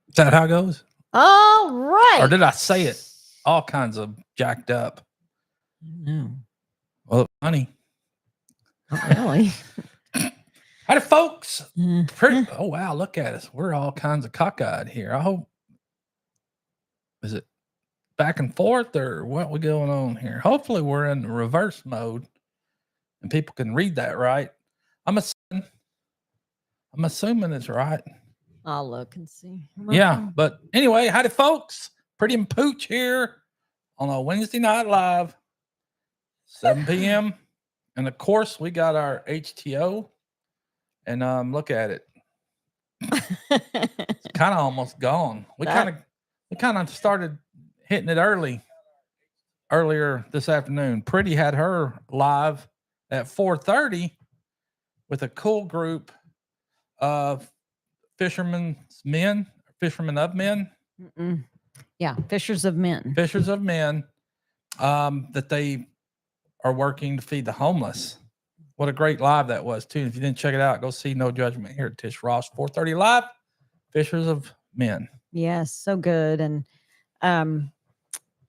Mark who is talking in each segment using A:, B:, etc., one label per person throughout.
A: Is that how it goes?
B: All
A: Or
B: right.
A: did I say it all kinds of jacked up?
B: No,
A: Well, funny.
B: not really.
A: Howdy, folks.
B: Uh-huh.
A: Oh, wow. Look at us. We're all kinds of cockeyed here. I hope, is it back and forth or what we going on here? Hopefully, we're in the reverse mode and people can read that right. I'm assuming, I'm assuming it's right.
B: I'll look and see.
A: Yeah. But anyway, howdy, folks. Pretty Pooch here on a Wednesday night live, 7 p.m. And of course, we got our HTO. And look at it. It's kind of almost gone. We kind of started hitting it earlier this afternoon. Pretty had her live at 4:30 with a cool group of fishermen of men,
B: Yeah, Fishers of Men.
A: fishers of men, that they are working to feed the homeless. What a great live that was too. If you didn't check it out, go see No Judgment here at Tish Ross 4:30 live. Fishers of Men.
B: Yes, so good. And um,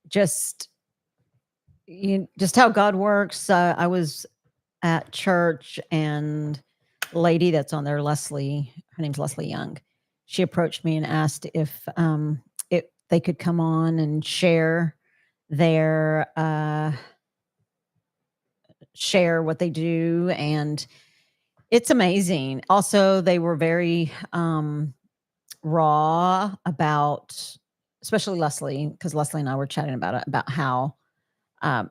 B: just just how God works. I was at church, and a lady that's on there, Leslie, her name's Leslie Young. She approached me and asked if they could come on and their share what they do, and it's amazing. Also, they were very raw about, especially Leslie, because Leslie and I were chatting about it, about how um,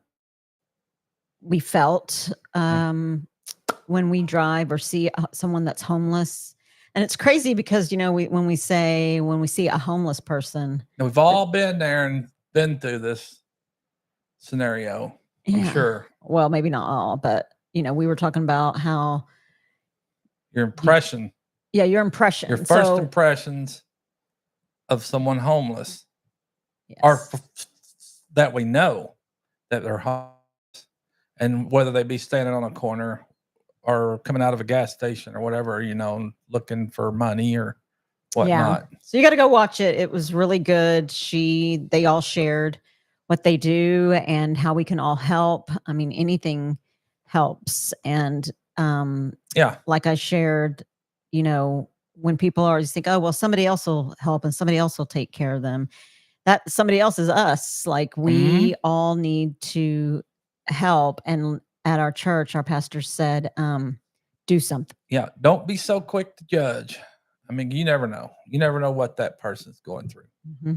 B: we felt when we drive or see someone that's homeless. And it's crazy because, when we see a homeless person,
A: We've all been there and been through this scenario. I'm sure.
B: Well, maybe not all, but we were talking about how
A: your impression.
B: Your impression.
A: Your first impressions of someone homeless. Yes. Or that we know that they're homeless. And whether they be standing on a corner or coming out of a gas station or whatever, looking for money or whatnot.
B: Yeah. So you got to go watch it. It was really good. They all shared what they do and how we can all help. I mean, anything helps. And like I shared, when people always think, oh, well, somebody else will help and somebody else will take care of them. That somebody else is us. Like we all need to help. And at our church, our pastor said, do something.
A: Yeah. Don't be so quick to judge. I mean, you never know. You never know what that person's going through. Mm-hmm.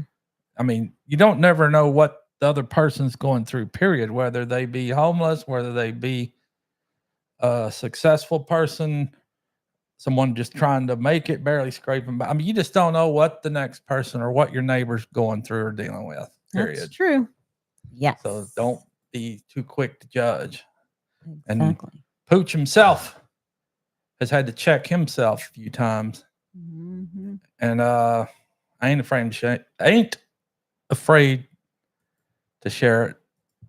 A: I mean, you don't never know what the other person's going through, period. Whether they be homeless, whether they be a successful person, someone just trying to make it, barely scraping by. I mean, you just don't know what the next person or what your neighbor's going through or dealing with, period.
B: That's true. Yeah.
A: So don't be too quick to judge. Exactly. And Pooch himself has had to check himself a few times. Mm-hmm. And I ain't afraid to share it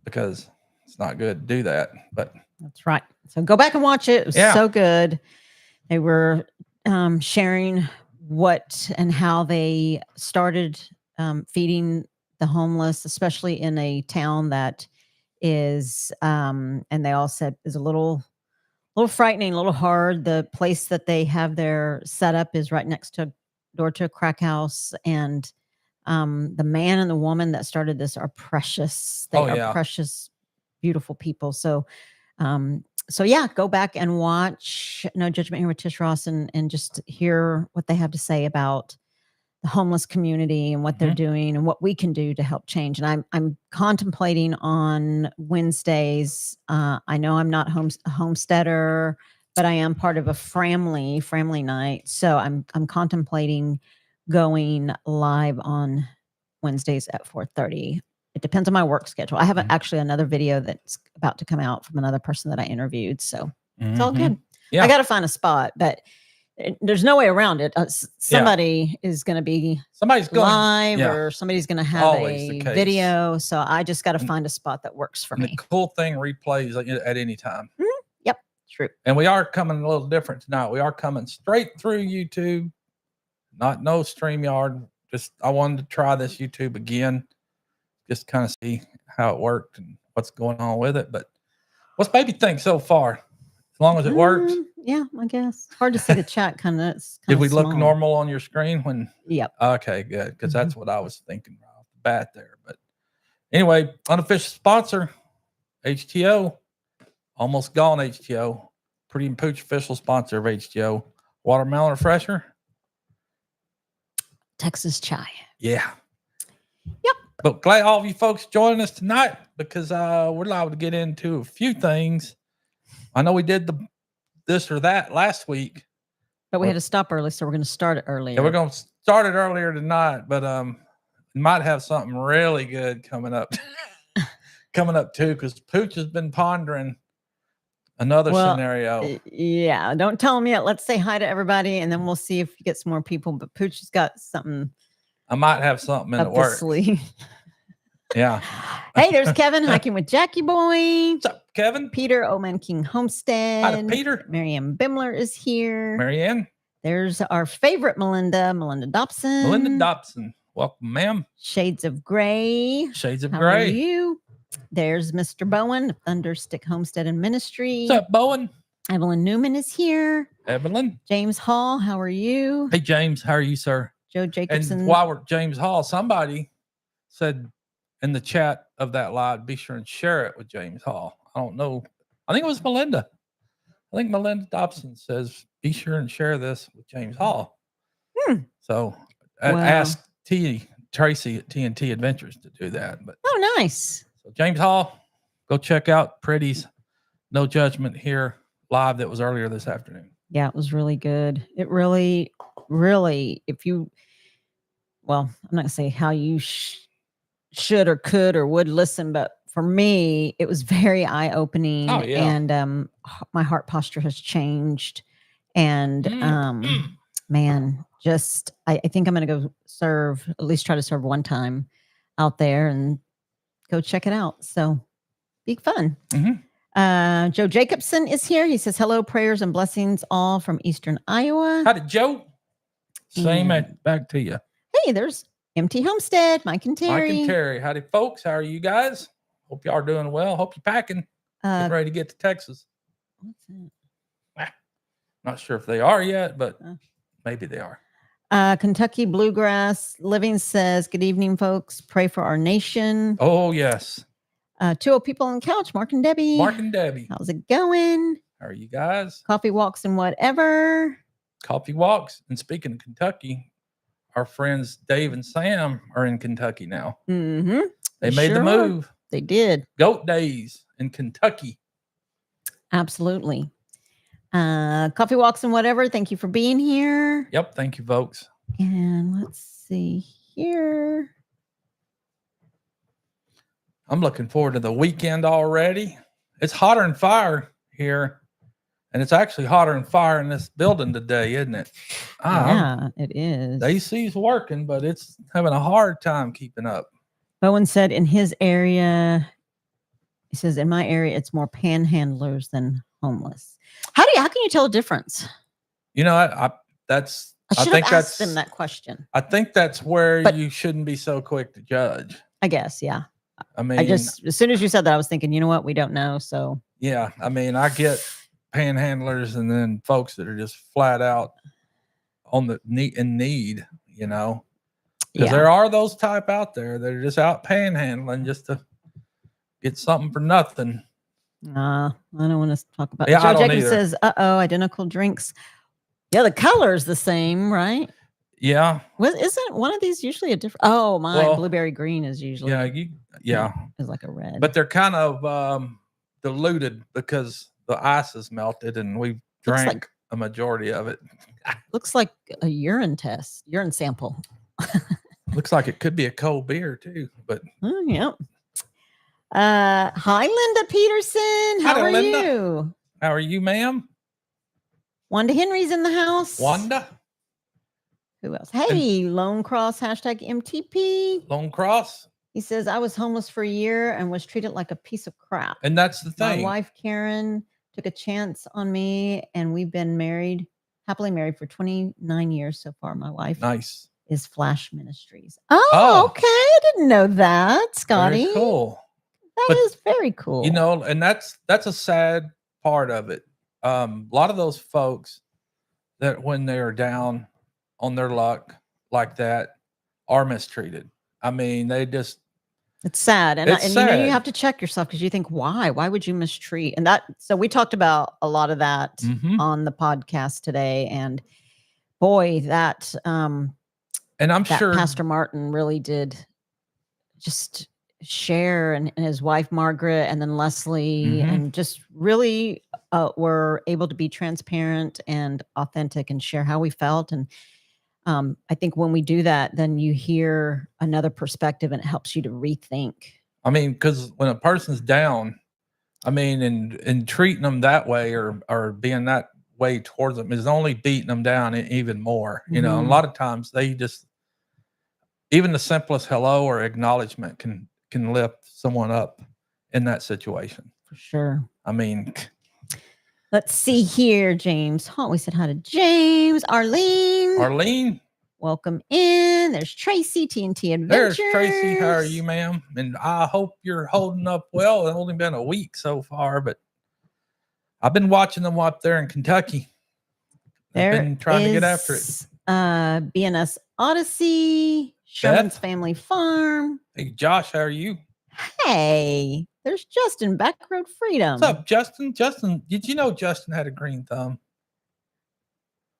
A: because it's not good to do that. But
B: that's right. So go back and watch it. It was so good. They were sharing what and how they started feeding the homeless, especially in a town that is, and they all said is a little frightening, a little hard. The place that they have their setup is right next to door to a crack house, and the man and the woman that started this are precious. They are precious, beautiful people. So, go back and watch No Judgment here with Tish Ross, and just hear what they have to say about the homeless community and what they're doing and what we can do to help change. And I'm contemplating on Wednesdays. I know I'm not a homesteader, but I am part of a family night. So I'm contemplating going live on Wednesdays at 4:30. It depends on my work schedule. I have actually another video that's about to come out from another person that I interviewed. So it's all good. Yeah. I got to find a spot, but there's no way around it. Somebody is going to be live, or somebody's going to have always a video. So I just got to find a spot that works for me.
A: The cool thing, replays at any time.
B: Mm-hmm. Yep, true.
A: And we are coming a little different tonight. We are coming straight through YouTube, no StreamYard. I wanted to try this YouTube again, just kind of see how it worked and what's going on with it. But what's baby think so far? As long as it works.
B: Yeah, I guess. Hard to see the chat kind of.
A: Did we look normal on your screen when?
B: Yep.
A: Okay, good. Because that's what I was thinking right off the bat there. But anyway, unofficial sponsor, HTO. Almost gone, HTO. Pretty Pooch official sponsor of HTO. Watermelon refresher.
B: Texas chai.
A: Yeah.
B: Yep.
A: But glad all of you folks joining us tonight because we're allowed to get into a few things. I know we did this or that last week.
B: But we had to stop early, so we're going to start it earlier.
A: Yeah, we're going to start it earlier tonight, but we might have something really good coming up. Coming up too, because Pooch has been pondering another scenario.
B: Yeah, don't tell him yet. Let's say hi to everybody, and then we'll see if we get some more people. But Pooch has got something.
A: I might have something in the works. Yeah.
B: Hey, there's Kevin hiking with Jackie Boy.
A: What's up, Kevin?
B: Peter, Old Man King Homestead.
A: Hi to Peter.
B: Marianne Bimler is here.
A: Marianne.
B: There's our favorite Melinda Dobson.
A: Melinda Dobson. Welcome, ma'am.
B: Shades of Gray.
A: Shades of
B: How
A: Gray.
B: Are you? There's Mr. Bowen of Thunderstick Homestead and Ministry.
A: What's up, Bowen?
B: Evelyn Newman is here.
A: Evelyn.
B: James Hall, how are you?
A: Hey, James, how are you, sir?
B: Joe Jacobson.
A: And while we're at James Hall, somebody said in the chat of that live, be sure and share it with James Hall. I don't know. I think it was Melinda. I think Melinda Dobson says, be sure and share this with James Hall. So ask Tracy at TNT Adventures to do that. But
B: oh, nice.
A: So James Hall, go check out Pretty's No Judgment here live that was earlier this afternoon.
B: Yeah, it was really good. It really, if you, well, I'm not going to say how you should or could or would listen, but for me, it was very eye-opening.
A: Oh, yeah.
B: And my heart posture has changed. And man, just I think I'm going to go serve, at least try to serve one time out there and go check it out. So be fun. Joe Jacobson is here. He says, hello, prayers and blessings all from Eastern Iowa.
A: Howdy, Joe. Same back to you.
B: Hey, there's MT Homestead, Mike and Terry.
A: Mike and Terry. Howdy, folks. How are you guys? Hope y'all are doing well. Hope you're packing. Getting ready to get to Texas.
B: What's that?
A: Not sure if they are yet, but maybe they are.
B: Kentucky Bluegrass Living says, good evening, folks. Pray for our nation.
A: Oh, yes.
B: 2 people on the couch, Mark and Debbie.
A: Mark and Debbie.
B: How's it going?
A: How are you guys?
B: Coffee walks and whatever.
A: Coffee walks. And speaking of Kentucky, our friends Dave and Sam are in Kentucky now.
B: Mm-hmm.
A: They made the move.
B: They did.
A: Goat days in Kentucky.
B: Absolutely. Coffee walks and whatever. Thank you for being here.
A: Yep. Thank you, folks.
B: And let's see here.
A: I'm looking forward to the weekend already. It's hotter than fire here. And it's actually hotter than fire in this building today, isn't it?
B: Yeah, it is.
A: The AC's working, but it's having a hard time keeping up.
B: Bowen said in his area, he says, in my area, it's more panhandlers than homeless. How can you tell a difference?
A: You know, I
B: should have asked him that question.
A: I think that's where you shouldn't be so quick to judge.
B: I guess, yeah.
A: I mean,
B: as soon as you said that, I was thinking, you know what? We don't know. So
A: yeah, I mean, I get panhandlers and then folks that are just flat out on the need, you know, because there are those type out there that are just out panhandling just to get something for nothing.
B: I don't want to talk about it.
A: Yeah,
B: Joe Jenkins says, identical drinks. Yeah, the color's the same, right?
A: Yeah.
B: Well, isn't one of these usually a different? Oh, blueberry green is usually. Is like a red.
A: But they're kind of diluted because the ice is melted and we've drank a majority of it.
B: Looks like a urine sample.
A: Looks like it could be a cold beer too, but
B: yeah. Hi, Linda Peterson. How are you?
A: How are you, ma'am?
B: Wanda Henry's in the house.
A: Wanda.
B: Who else? Hey, Lone Cross, #MTP.
A: Lone Cross.
B: He says, I was homeless for a year and was treated like a piece of crap.
A: And that's the thing.
B: My wife, Karen, took a chance on me, and we've been happily married for 29 years so far. My wife is Flash Ministries. Oh, okay. I didn't know that, Scotty.
A: Very cool.
B: That is very cool.
A: You know, and that's a sad part of it. A lot of those folks that when they are down on their luck like that are mistreated. I mean, it's
B: sad. And
A: sad.
B: You know, you have to check yourself because you think, why would you mistreat? And so we talked about a lot of that on the podcast today. And boy, that, and
A: I'm sure
B: Pastor Martin really did just share, and his wife, Margaret, and then Leslie, and just really were able to be transparent and authentic and share how we felt. And I think when we do that, then you hear another perspective and it helps you to rethink.
A: I mean, because when a person's down, I mean, and treating them that way or being that way towards them is only beating them down even more. You know, a lot of times they just, even the simplest hello or acknowledgement can lift someone up in that situation.
B: For sure.
A: I mean,
B: let's see here, James. Oh, we said hi to James. Arlene. Welcome in. There's Tracy, TNT Adventures.
A: There's Tracy. How are you, ma'am? And I hope you're holding up well. It's only been a week so far, but I've been watching them up there in Kentucky. I've been trying to get after it.
B: BNS Odyssey, Sherman's Family Farm.
A: Hey, Josh, how are you?
B: Hey, there's Justin, Back Road Freedom.
A: What's up, Justin? Justin, did you know Justin had a green thumb?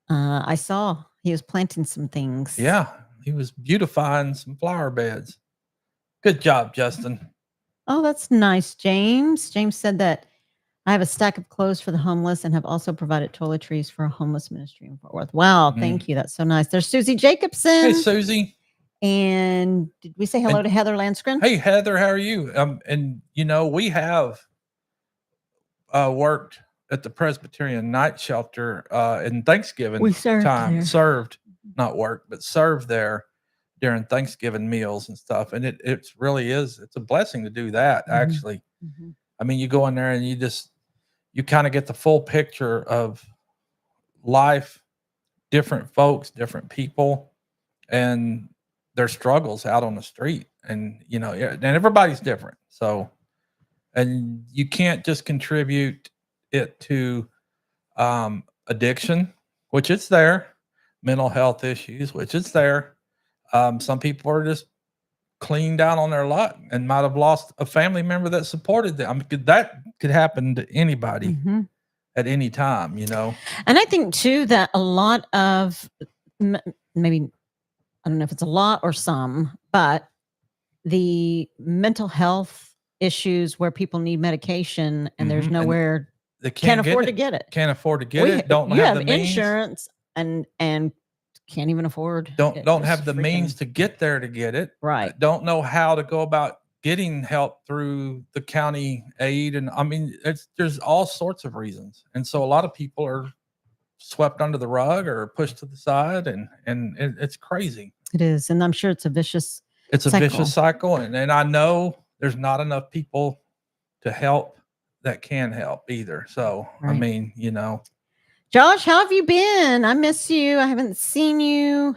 B: I saw he was planting some things.
A: Yeah, he was beautifying some flower beds. Good job, Justin.
B: Oh, that's nice, James. James said that I have a stack of clothes for the homeless and have also provided toiletries for a homeless ministry in Fort Worth. Wow, thank you. That's so nice. There's Susie Jacobson.
A: Hey, Susie.
B: And did we say hello to Heather Landskren?
A: Hey, Heather, how are you? And, you know, we have worked at the Presbyterian Night Shelter in Thanksgiving time. Served, not worked, but served there during Thanksgiving meals and stuff. And it's really is. It's a blessing to do that, actually. I mean, you go in there and you kind of get the full picture of life, different folks, different people, and their struggles out on the street. And, you know, and everybody's different. So, and you can't just contribute it to addiction, which it's there, mental health issues, which it's there. Some people are just clean down on their luck and might have lost a family member that supported them. I mean, that could happen to anybody at any time, you know?
B: And I think too, that a lot of maybe, I don't know if it's a lot or some, but the mental health issues where people need medication and there's nowhere,
A: they
B: can't afford to get it.
A: Can't afford to get it. Don't have the means.
B: Insurance and can't even afford.
A: Don't have the means to get there to get it.
B: Right.
A: Don't know how to go about getting help through the county aid. And I mean, there's all sorts of reasons. And so a lot of people are swept under the rug or pushed to the side, and it's crazy.
B: It is. And I'm sure it's a vicious
A: cycle. And I know there's not enough people to help that can help either. So, I mean, you know.
B: Josh, how have you been? I miss you. I haven't seen you.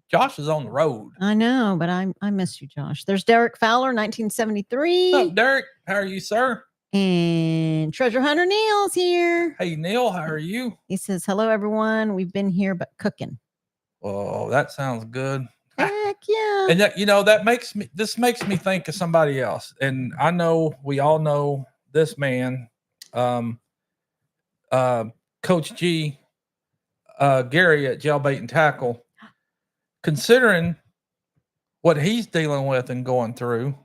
A: Josh is on the road.
B: I know, but I miss you, Josh. There's Derek Fowler, 1973.
A: What's up, Derek? How are you, sir?
B: And Treasure Hunter Neil's here.
A: Hey, Neil, how are you?
B: He says, hello, everyone. We've been here, but cooking.
A: Oh, that sounds good.
B: Heck yeah.
A: And that, you know, this makes me think of somebody else. And I know we all know this man, Coach G, Gary at Jailbait and Tackle. Considering what he's dealing with and going through,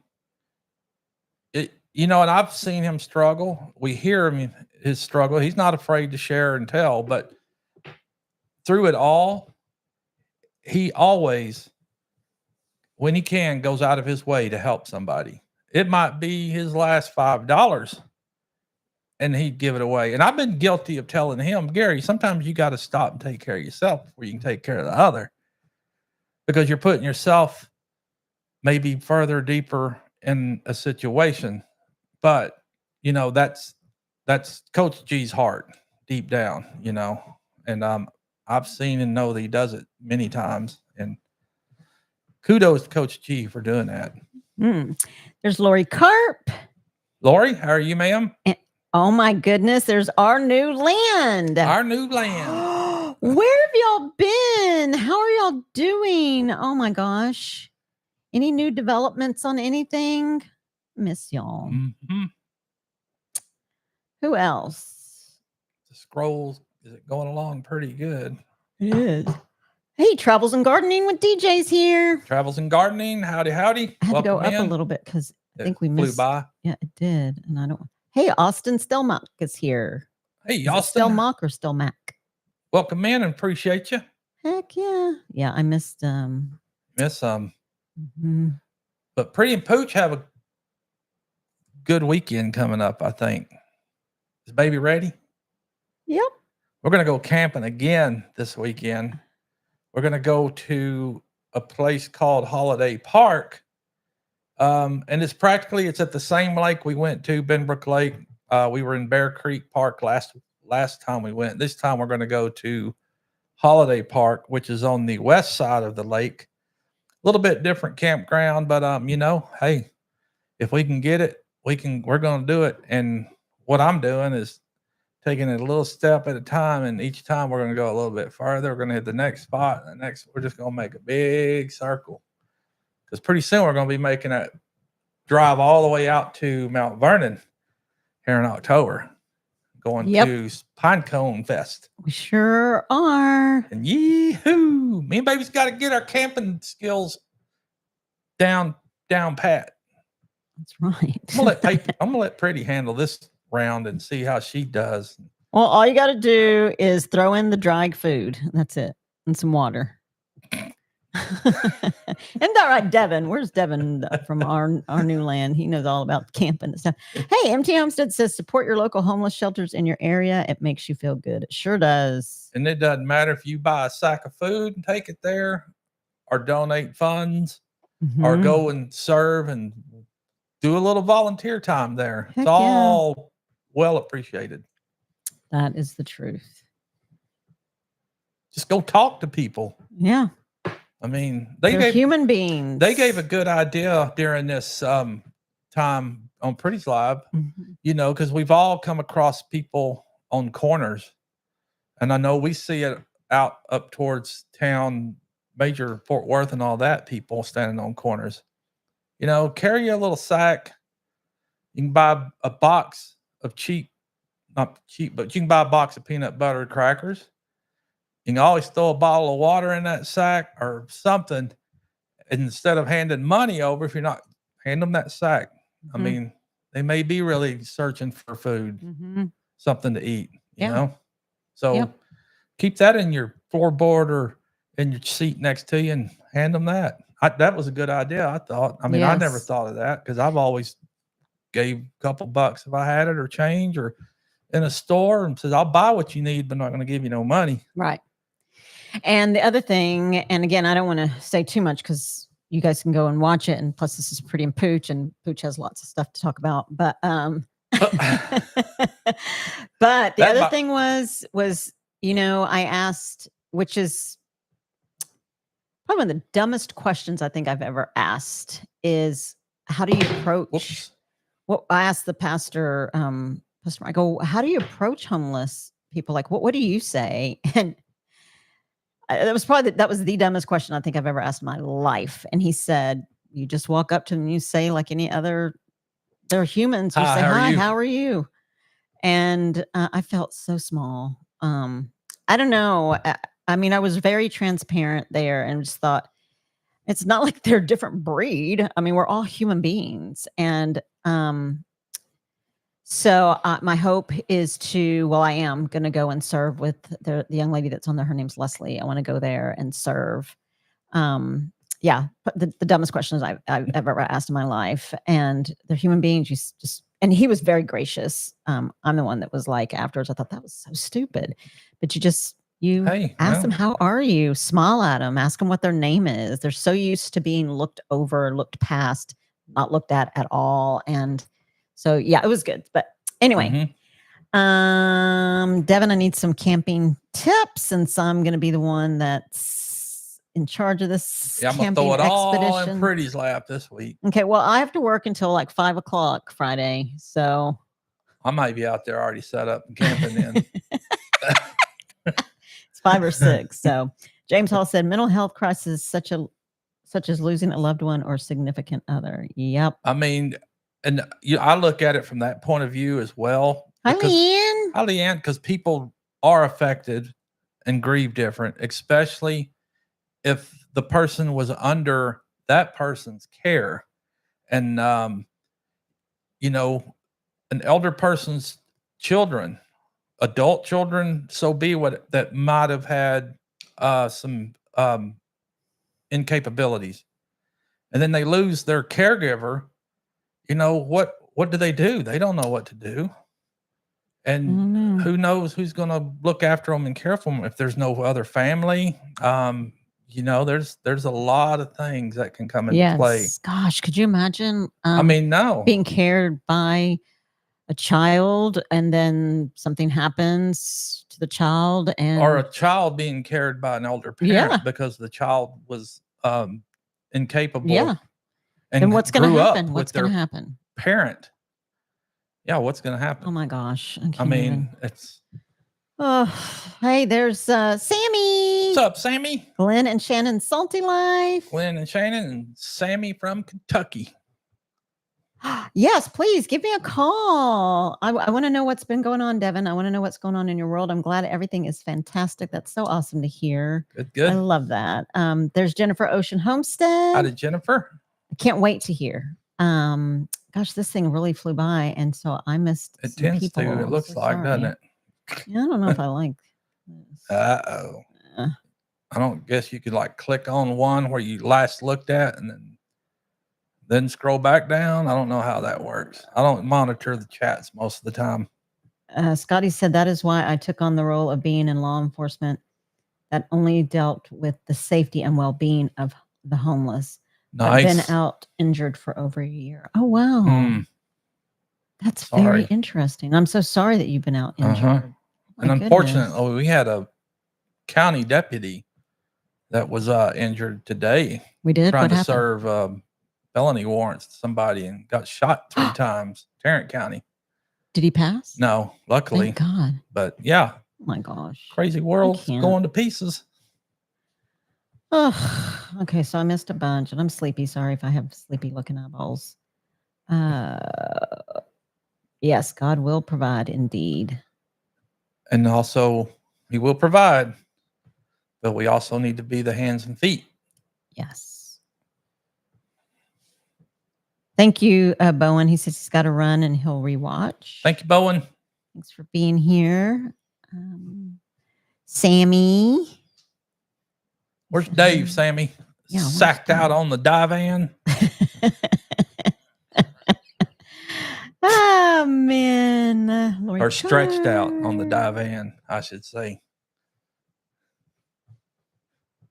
A: you know, and I've seen him struggle. We hear him, his struggle. He's not afraid to share and tell, but through it all, he always, when he can, goes out of his way to help somebody. It might be his last $5 and he'd give it away. And I've been guilty of telling him, Gary, sometimes you got to stop and take care of yourself before you can take care of the other, because you're putting yourself maybe further deeper in a situation. But, you know, that's Coach G's heart deep down, you know, and I've seen and know that he does it many times. And kudos to Coach G for doing that.
B: There's Lori Carp.
A: Lori, how are you, ma'am?
B: Oh my goodness, there's our new land.
A: Our new land.
B: Where have y'all been? How are y'all doing? Oh my gosh. Any new developments on anything? Miss y'all.
A: Mm-hmm.
B: Who else?
A: The scrolls, is it going along pretty good?
B: It is. Hey, Travels and Gardening with DJ's here.
A: Travels and Gardening, howdy.
B: I had to go up a little bit because I think we missed.
A: Flew by.
B: Yeah, it did. And I don't. Hey, Austin Stelmach is here.
A: Hey,
B: Austin. Stelmach or Stelmach?
A: Welcome in and appreciate you.
B: Heck yeah. Yeah, I missed
A: But Pretty and Pooch have a good weekend coming up, I think. Is baby ready?
B: Yep.
A: We're going to go camping again this weekend. We're going to go to a place called Holiday Park. And it's at the same lake we went to, Benbrook Lake. We were in Bear Creek Park last time we went. This time we're going to go to Holiday Park, which is on the west side of the lake. A little bit different campground, but hey, if we can get it, we're going to do it. And what I'm doing is taking it a little step at a time, and each time we're going to go a little bit farther. We're going to hit the next spot, and we're just going to make a big circle, because pretty soon we're going to be making that drive all the way out to Mount Vernon here in October, going to Pinecone Fest.
B: We sure are.
A: And yee-hoo! Me and baby's got to get our camping skills down pat.
B: That's right.
A: I'm gonna let Pretty handle this round and see how she does.
B: Well, all you got to do is throw in the dried food. That's it, and some water. Isn't that right, Devin? Where's Devin from our new land? He knows all about camping and stuff. Hey, MT Homestead says support your local homeless shelters in your area. It makes you feel good. It sure does.
A: And it doesn't matter if you buy a sack of food and take it there, or donate funds, or go and serve and do a little volunteer time there. Heck, it's all well appreciated.
B: That is the truth.
A: Just go talk to people.
B: Yeah.
A: I mean,
B: they're human beings.
A: They gave a good idea during this time on Pretty's Live, because we've all come across people on corners. And I know we see it out up towards town, major Fort Worth and all that, people standing on corners. Carry a little sack. You can buy a box of not cheap, but you can buy a box of peanut butter crackers. You can always throw a bottle of water in that sack or something. And instead of handing money over, if you're not, hand them that sack. I mean, they may be really searching for food, something to eat, you know? So keep that in your floorboard or in your seat next to you and hand them that. That was a good idea, I thought. I mean, I never thought of that, because I've always gave a couple bucks if I had it, or change, or in a store, and says, I'll buy what you need, but I'm not going to give you no money.
B: Right. And the other thing, and again, I don't want to say too much because you guys can go and watch it. And plus, this is Pretty and Pooch, and Pooch has lots of stuff to talk about. But but the other thing was, I asked, which is probably one of the dumbest questions I think I've ever asked, is how do you approach? Well, I asked the pastor, I go, how do you approach homeless people? Like, what do you say? And that was the dumbest question I think I've ever asked in my life. And he said, you just walk up to them and you say, like any other, they're humans. You say, hi, how are you? And I felt so small. I don't know. I mean, I was very transparent there and just thought, it's not like they're a different breed. I mean, we're all human beings. And so my hope is I am going to go and serve with the young lady that's on there. Her name's Leslie. I want to go there and serve. But the dumbest questions I've ever asked in my life. And they're human beings. And he was very gracious. I'm the one that was like, afterwards, I thought that was so stupid. But you ask them, how are you? Smile at them. Ask them what their name is. They're so used to being looked over, looked past, not looked at all. And so, it was good. But anyway, Devin, I need some camping tips. And so I'm going to be the one that's in charge of this
A: Yeah, I'm gonna
B: camping
A: throw it all in
B: expedition.
A: Pretty's lap this week.
B: Okay, well, I have to work until like 5 o'clock Friday, so
A: I might be out there already set up and camping in.
B: it's 5 or 6. So James Hall said mental health crisis such as losing a loved one or significant other. Yep.
A: I mean, and I look at it from that point of view as well.
B: Hi, Leanne.
A: Hi, Leanne, because people are affected and grieve different, especially if the person was under that person's care. And, you know, an elder person's children, adult children, so be what, that might have had some incapabilities. And then they lose their caregiver. You know, what do? They don't know what to do. And who knows who's going to look after them and care for them if there's no other family. You know, there's a lot of things that can come into play.
B: Gosh, could you imagine?
A: I mean, no,
B: being cared by a child and then something happens to the child,
A: or a child being cared by an older parent because the child was incapable.
B: Yeah. And what's going to happen? What's going to happen?
A: Parent. Yeah, what's going to happen?
B: Oh my gosh.
A: I mean, it's.
B: Oh, hey, there's Sammy.
A: What's up, Sammy?
B: Glenn and Shannon, Salty Life.
A: Glenn and Shannon and Sammy from Kentucky.
B: Yes, please give me a call. I want to know what's been going on, Devin. I want to know what's going on in your world. I'm glad everything is fantastic. That's so awesome to hear.
A: Good.
B: I love that. There's Jennifer Ocean Homestead.
A: How did Jennifer?
B: I can't wait to hear. Gosh, this thing really flew by, and so I missed.
A: It tends to. It looks like, doesn't it?
B: Yeah, I don't know if I like this.
A: Uh-oh. I don't guess you could like click on one where you last looked at and then scroll back down. I don't know how that works. I don't monitor the chats most of the time.
B: Scotty said that is why I took on the role of being in law enforcement that only dealt with the safety and well-being of the homeless.
A: Nice.
B: I've been out injured for over a year. Oh, wow. That's very interesting. I'm so sorry that you've been out injured.
A: And unfortunately, we had a county deputy that was injured today.
B: We did?
A: Trying to serve felony warrants to somebody and got shot 3 times. Tarrant County.
B: Did he pass?
A: No, luckily.
B: Thank God.
A: But yeah.
B: Oh my gosh.
A: Crazy world going to pieces.
B: Oh, okay. So I missed a bunch and I'm sleepy. Sorry if I have sleepy looking eyeballs. Yes, God will provide indeed.
A: And also he will provide, but we also need to be the hands and feet.
B: Yes. Thank you, Bowen. He says he's got to run and he'll rewatch.
A: Thank you, Bowen.
B: Thanks for being here. Sammy.
A: Where's Dave, Sammy? Yeah, sacked out on the divan.
B: Oh, man.
A: Lord, or stretched out on the divan, I should say.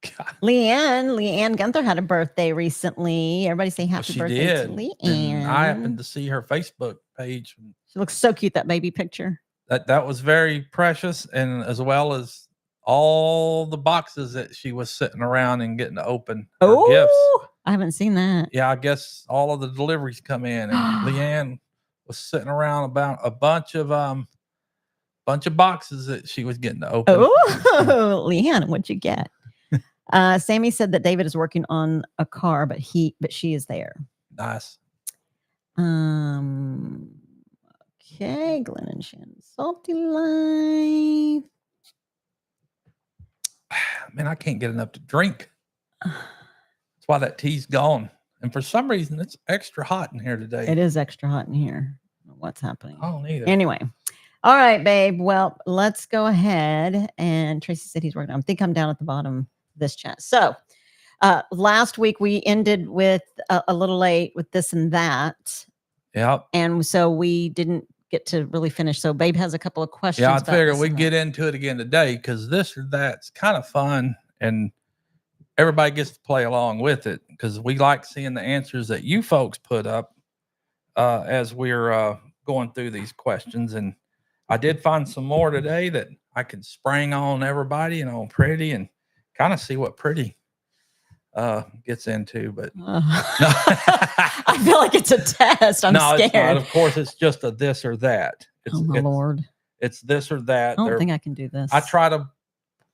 A: God.
B: Leanne Gunther had a birthday recently. Everybody say happy birthday to Leanne.
A: And I happened to see her Facebook page.
B: She looks so cute, that baby picture.
A: That was very precious, and as well as all the boxes that she was sitting around and getting to open her gifts.
B: I haven't seen that.
A: Yeah, I guess all of the deliveries come in, and Leanne was sitting around about a bunch of boxes that she was getting to open.
B: Oh, Leanne, what'd you get? Sammy said that David is working on a car, but she is there.
A: Nice.
B: Okay, Glenn and Shannon, Salty Life.
A: Man, I can't get enough to drink. That's why that tea's gone. And for some reason, it's extra hot in here today.
B: It is extra hot in here. I don't know what's happening?
A: I don't either.
B: Anyway. All right, babe. Well, let's go ahead. And Tracy said he's working. I think I'm down at the bottom of this chat. So last week we ended with a little late with this and that.
A: Yep.
B: And so we didn't get to really finish. So babe has a couple of questions.
A: Yeah, I figured we'd get into it again today because this or that's kind of fun and everybody gets to play along with it because we like seeing the answers that you folks put up as we're going through these questions. And I did find some more today that I could spring on everybody and on Pretty and kind of see what Pretty gets into, but
B: I feel like it's a test. I'm scared.
A: It's not. Of course, it's just a this or that.
B: Oh my Lord.
A: It's this or that.
B: I don't think I can do this.
A: I try to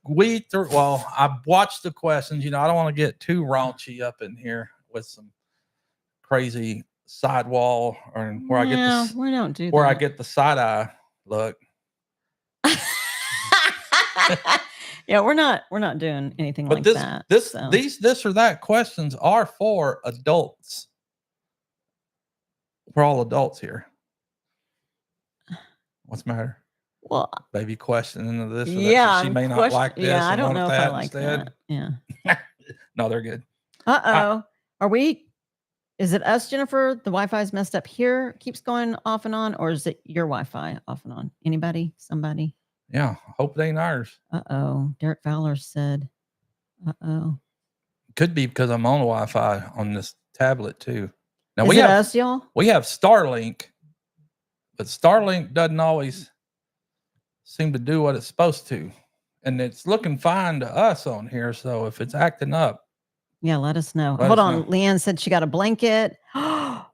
A: weed through. Well, I watched the questions. You know, I don't want to get too raunchy up in here with some crazy sidewall or where I get
B: we don't do
A: where
B: that.
A: I get the side eye look.
B: Yeah, we're not doing anything like that.
A: These this or that questions are for adults. We're all adults here. What's the matter?
B: Well,
A: baby questioning this or that.
B: Yeah,
A: she may not like this.
B: Yeah, I don't know if I like
A: instead.
B: that. Yeah.
A: No, they're good.
B: Are we? Is it us, Jennifer? The Wi-Fi's messed up here. Keeps going off and on, or is it your Wi-Fi off and on? Anybody? Somebody?
A: Yeah. Hope it ain't ours.
B: Derek Fowler said.
A: Could be because I'm on Wi-Fi on this tablet too. Now
B: is it us, y'all?
A: We have Starlink, but Starlink doesn't always seem to do what it's supposed to, and it's looking fine to us on here. So if it's acting up,
B: yeah, let us know. Hold on. Leanne said she got a blanket.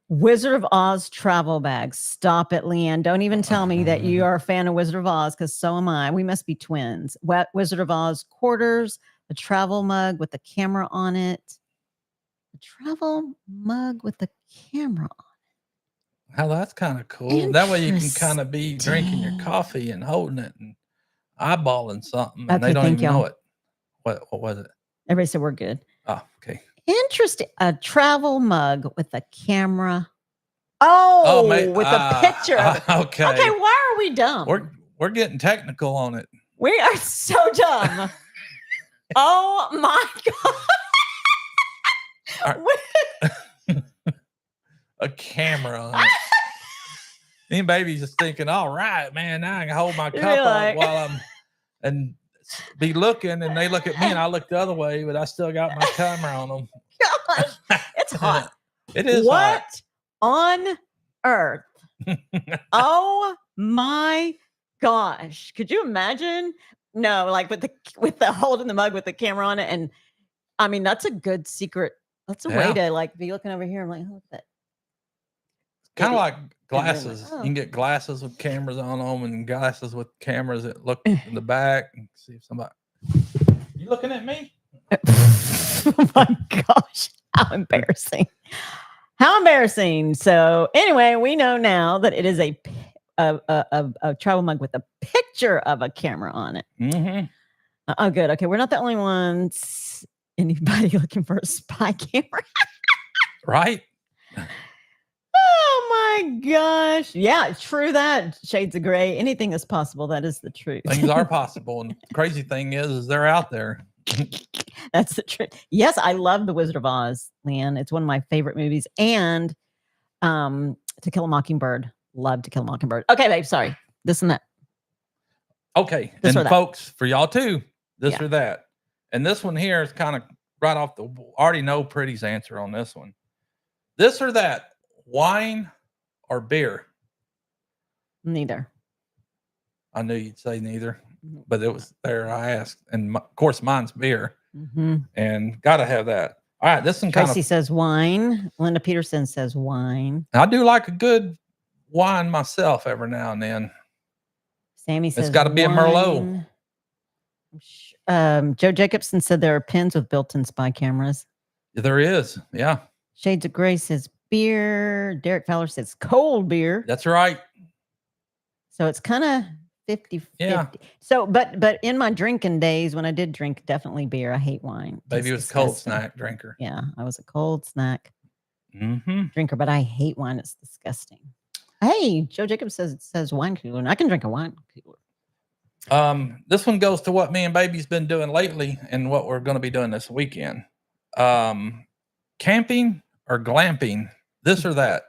B: Wizard of Oz travel bags. Stop it, Leanne. Don't even tell me that you are a fan of Wizard of Oz, because so am I. We must be twins. Wizard of Oz quarters, a travel mug with a camera on it. A travel mug with a camera on it.
A: Hell, that's kind of cool. That way you can kind of be drinking your coffee and holding it and eyeballing something, and they don't even know it. What was it?
B: Everybody said we're good.
A: Oh, okay.
B: Interesting. A travel mug with a camera. Oh, with a picture.
A: Okay.
B: Okay, why are we dumb?
A: We're getting technical on it.
B: We are so dumb. Oh my God.
A: A camera on it. Me and baby's just thinking, all right, man, now I can hold my cup up while I'm and be looking, and they look at me and I look the other way, but I still got my camera on them.
B: Gosh, it's hot.
A: It is
B: what
A: hot.
B: On earth? Oh my gosh. Could you imagine? No, like with the holding the mug with the camera on it. And I mean, that's a good secret. That's a way to like be looking over here. I'm like, look at that.
A: Kind of like glasses. You can get glasses with cameras on them, and glasses with cameras that look in the back and see if somebody. You looking at me?
B: Oh my gosh. How embarrassing. How embarrassing. So anyway, we know now that it is a travel mug with a picture of a camera on it.
A: Mm-hmm.
B: Oh, good. Okay. We're not the only ones. Anybody looking for a spy camera?
A: Right.
B: Oh my gosh. Yeah, true that. Shades of gray. Anything is possible. That is the truth.
A: Things are possible. And the crazy thing is they're out there.
B: That's the truth. Yes, I love The Wizard of Oz, Leanne. It's one of my favorite movies. And To Kill a Mockingbird. Love To Kill a Mockingbird. Okay, babe, sorry. This and that.
A: Okay.
B: This
A: and folks, for y'all too, this or that. And this one here is kind of right off the already know Pretty's answer on this one. This or that, wine or beer?
B: Neither.
A: I knew you'd say neither, but it was there. I asked, and of course, mine's beer, and gotta have that. All right, this one
B: Tracy says wine. Linda Peterson says wine.
A: I do like a good wine myself every now and then.
B: Sammy says
A: it's got to be a Merlot.
B: Joe Jacobson said there are pins with built-in spy cameras.
A: There is, yeah.
B: Shades of Gray says beer. Derek Fowler says cold beer.
A: That's right.
B: So it's kind of 50-50.
A: Yeah.
B: So, but in my drinking days, when I did drink, definitely beer. I hate wine.
A: Baby was a cold snack drinker.
B: Yeah, I was a cold snack drinker, but I hate wine. It's disgusting. Hey, Joe Jacobs says it says wine cooler, and I can drink a wine cooler.
A: This one goes to what me and baby's been doing lately and what we're going to be doing this weekend. Camping or glamping, this or that?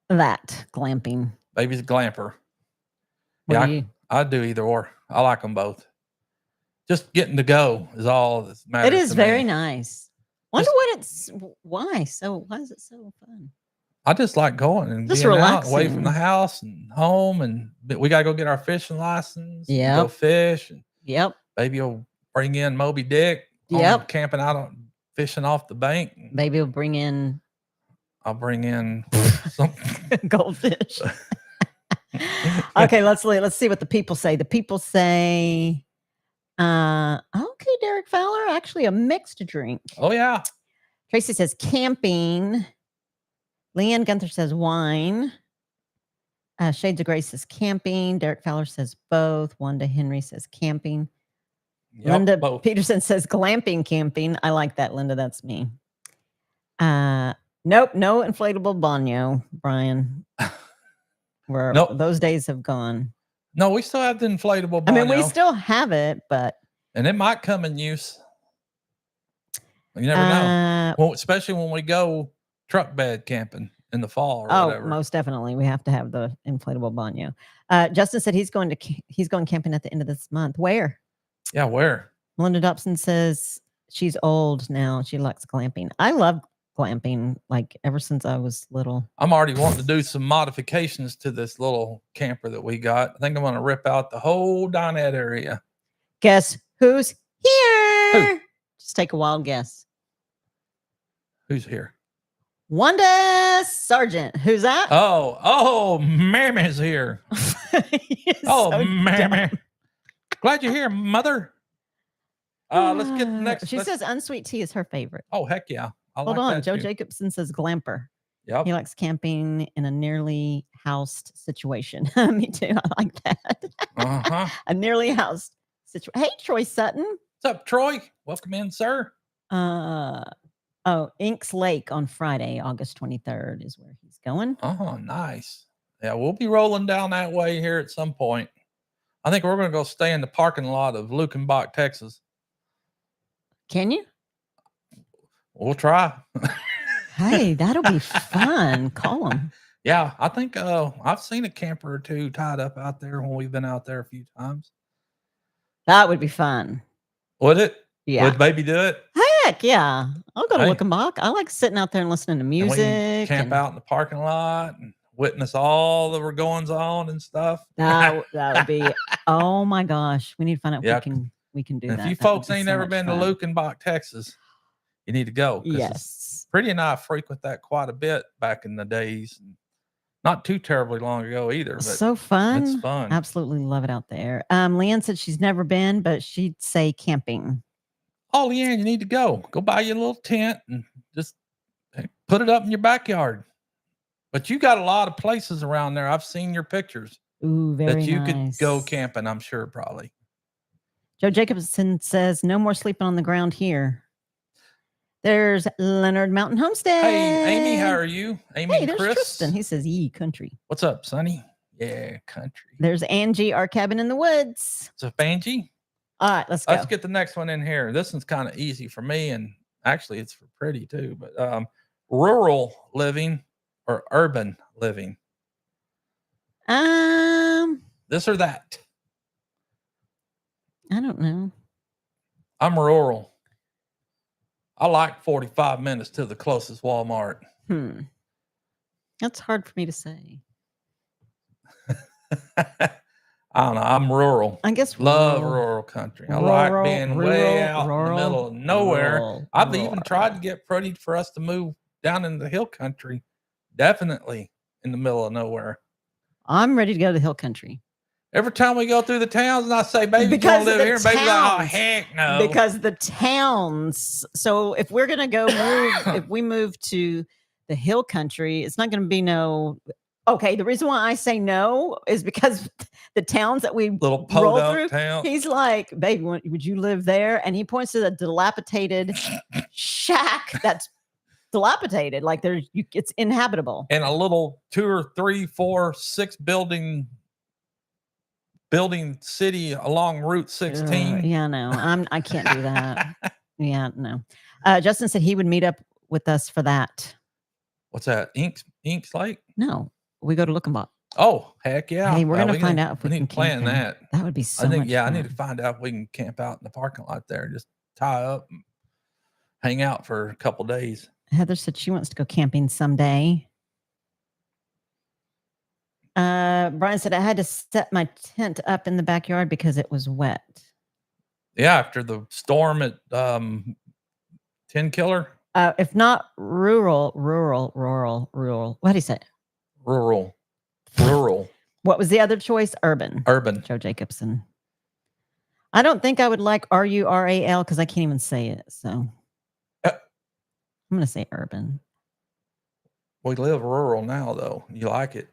B: That, glamping.
A: Baby's a glamper. Yeah, I do either or. I like them both. Just getting to go is all that matters.
B: It is very nice. Wonder why is it so fun?
A: I just like going and
B: just
A: being
B: relaxing.
A: out away from the house and home, and we got to go get our fishing license.
B: Yeah,
A: go fish. And
B: baby
A: will bring in Moby Dick.
B: Yep,
A: camping out on fishing off the bank.
B: Maybe we'll bring in.
A: I'll bring in some
B: goldfish. Okay, let's see what the people say. The people say, okay, Derek Fowler, actually a mixed drink.
A: Oh yeah.
B: Tracy says camping. Leanne Gunther says wine. Shades of Grace says camping. Derek Fowler says both. Wanda Henry says camping. Yep, Linda both. Peterson says glamping camping. I like that, Linda. That's me. Nope, no inflatable baño, Brian.
A: Nope.
B: Those days have gone.
A: No, we still have the inflatable baño.
B: I mean, we still have it, but
A: and it might come in use. You never know. Well, especially when we go truck bed camping in the fall or whatever.
B: Most definitely. We have to have the inflatable baño. Justin said he's going camping at the end of this month. Where?
A: Yeah, where?
B: Melinda Dobson says she's old now. She likes glamping. I love glamping, like ever since I was little.
A: I'm already wanting to do some modifications to this little camper that we got. I think I'm going to rip out the whole dinette area.
B: Guess who's here?
A: Who?
B: Just take a wild guess.
A: Who's here?
B: Wanda Sargent. Who's that?
A: Oh, Mammy's here. Oh, so Mammy. Glad you're here, mother. Let's get the next.
B: She says unsweet tea is her favorite.
A: Oh, heck yeah.
B: Hold on. Joe Jacobson says glamper.
A: Yep.
B: He likes camping in a nearly housed situation. Me too. I like that. A nearly housed situation. Hey, Troy Sutton.
A: What's up, Troy? Welcome in, sir.
B: Inks Lake on Friday, August 23rd is where he's going.
A: Oh, nice. Yeah, we'll be rolling down that way here at some point. I think we're going to go stay in the parking lot of Lukenbach, Texas.
B: Can you?
A: We'll try.
B: Hey, that'll be fun. Call them.
A: Yeah, I think I've seen a camper or two tied up out there when we've been out there a few times.
B: That would be fun.
A: Would it?
B: Yeah.
A: Would baby do it?
B: Heck yeah. I'll go to Lukenbach. I like sitting out there and listening to music.
A: And camp out in the parking lot and witness all the goings on and stuff.
B: That would be, oh my gosh. We need to find out if we can do that.
A: If you folks ain't never been to Lukenbach, Texas, you need to go.
B: Yes.
A: Pretty and I frequent that quite a bit back in the days. Not too terribly long ago either. But
B: so fun.
A: It's fun.
B: Absolutely love it out there. Leanne said she's never been, but she'd say camping.
A: Oh, Leanne, you need to go. Go buy you a little tent and just put it up in your backyard. But you got a lot of places around there. I've seen your pictures.
B: Ooh, very
A: that you
B: nice.
A: Could go camping, I'm sure, probably.
B: Joe Jacobson says, no more sleeping on the ground here. There's Leonard Mountain Homestead.
A: Hey, Amy, how are you? Amy and Chris.
B: Tristan. He says, country.
A: What's up, Sonny? Yeah, country.
B: There's Angie, our cabin in the woods.
A: What's up, Angie?
B: All right, let's go.
A: Let's get the next one in here. This one's kind of easy for me, and actually it's for Pretty too, but rural living or urban living? This or that?
B: I don't know.
A: I'm rural. I like 45 minutes to the closest Walmart.
B: That's hard for me to say.
A: I don't know. I'm rural.
B: I guess
A: love rural country. I like being way out in the middle of nowhere. I've even tried to get Pretty for us to move down in the hill country. Definitely in the middle of nowhere.
B: I'm ready to go to the hill country.
A: Every time we go through the towns and I say, baby, you want to live here? And baby's like, oh, heck no.
B: Because the towns. So if we're going to go if we move to the hill country, it's not going to be no. Okay. The reason why I say no is because the towns that we roll through, he's like, baby, would you live there? And he points to the dilapidated shack that's dilapidated. Like it's inhabitable.
A: And a little 2 or 3, 4, 6 building city along Route 16.
B: Yeah, no, I can't do that. Yeah, no. Justin said he would meet up with us for that.
A: What's that? Inks Lake?
B: No, we go to Lukenbach.
A: Oh, heck yeah.
B: Hey, we're going to find out if we can
A: plan that.
B: That would be so much fun.
A: I need to find out if we can camp out in the parking lot there. Just tie up and hang out for a couple days.
B: Heather said she wants to go camping someday. Brian said I had to set my tent up in the backyard because it was wet.
A: Yeah, after the storm at 10 killer?
B: If not rural. What did he say?
A: Rural.
B: What was the other choice? Urban. Joe Jacobson. I don't think I would like RURAL because I can't even say it. So I'm going to say urban.
A: We live rural now, though. You like it?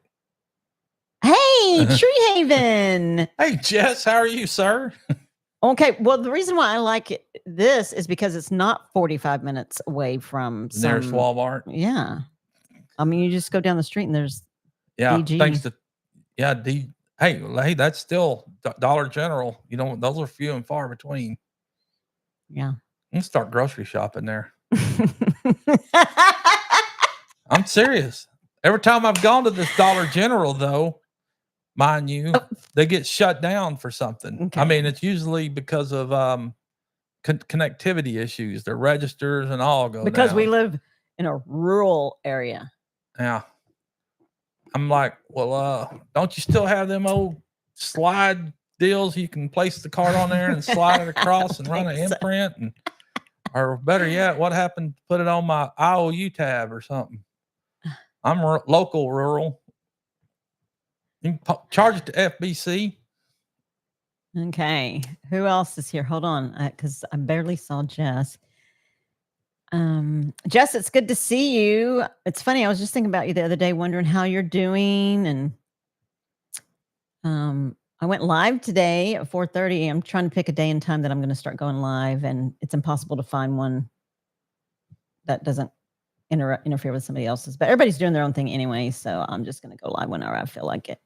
B: Hey, Tree Haven.
A: Hey, Jess, how are you, sir?
B: Okay. Well, the reason why I like this is because it's not 45 minutes away from
A: nearest Walmart.
B: Yeah. I mean, you just go down the street and there's DG.
A: Thanks to Hey, that's still Dollar General. You know, those are few and far between.
B: Yeah.
A: You can start grocery shopping there. I'm serious. Every time I've gone to this Dollar General, though, mind you, they get shut down for something. Okay. I mean, it's usually because of connectivity issues. Their registers and all go
B: because
A: down.
B: We live in a rural area.
A: Yeah. I'm like, well, don't you still have them old slide deals? You can place the card on there and slide it across and run an imprint, or better yet, what happened? Put it on my IOU tab or something. I'm local rural. You can charge it to FBC.
B: Okay, who else is here? Hold on, because I barely saw Jess. Jess, it's good to see you. It's funny. I was just thinking about you the other day, wondering how you're doing. And I went live today at 4:30. I'm trying to pick a day and time that I'm going to start going live, and it's impossible to find one that doesn't interfere with somebody else's. But everybody's doing their own thing anyway, so I'm just going to go live whenever I feel like it.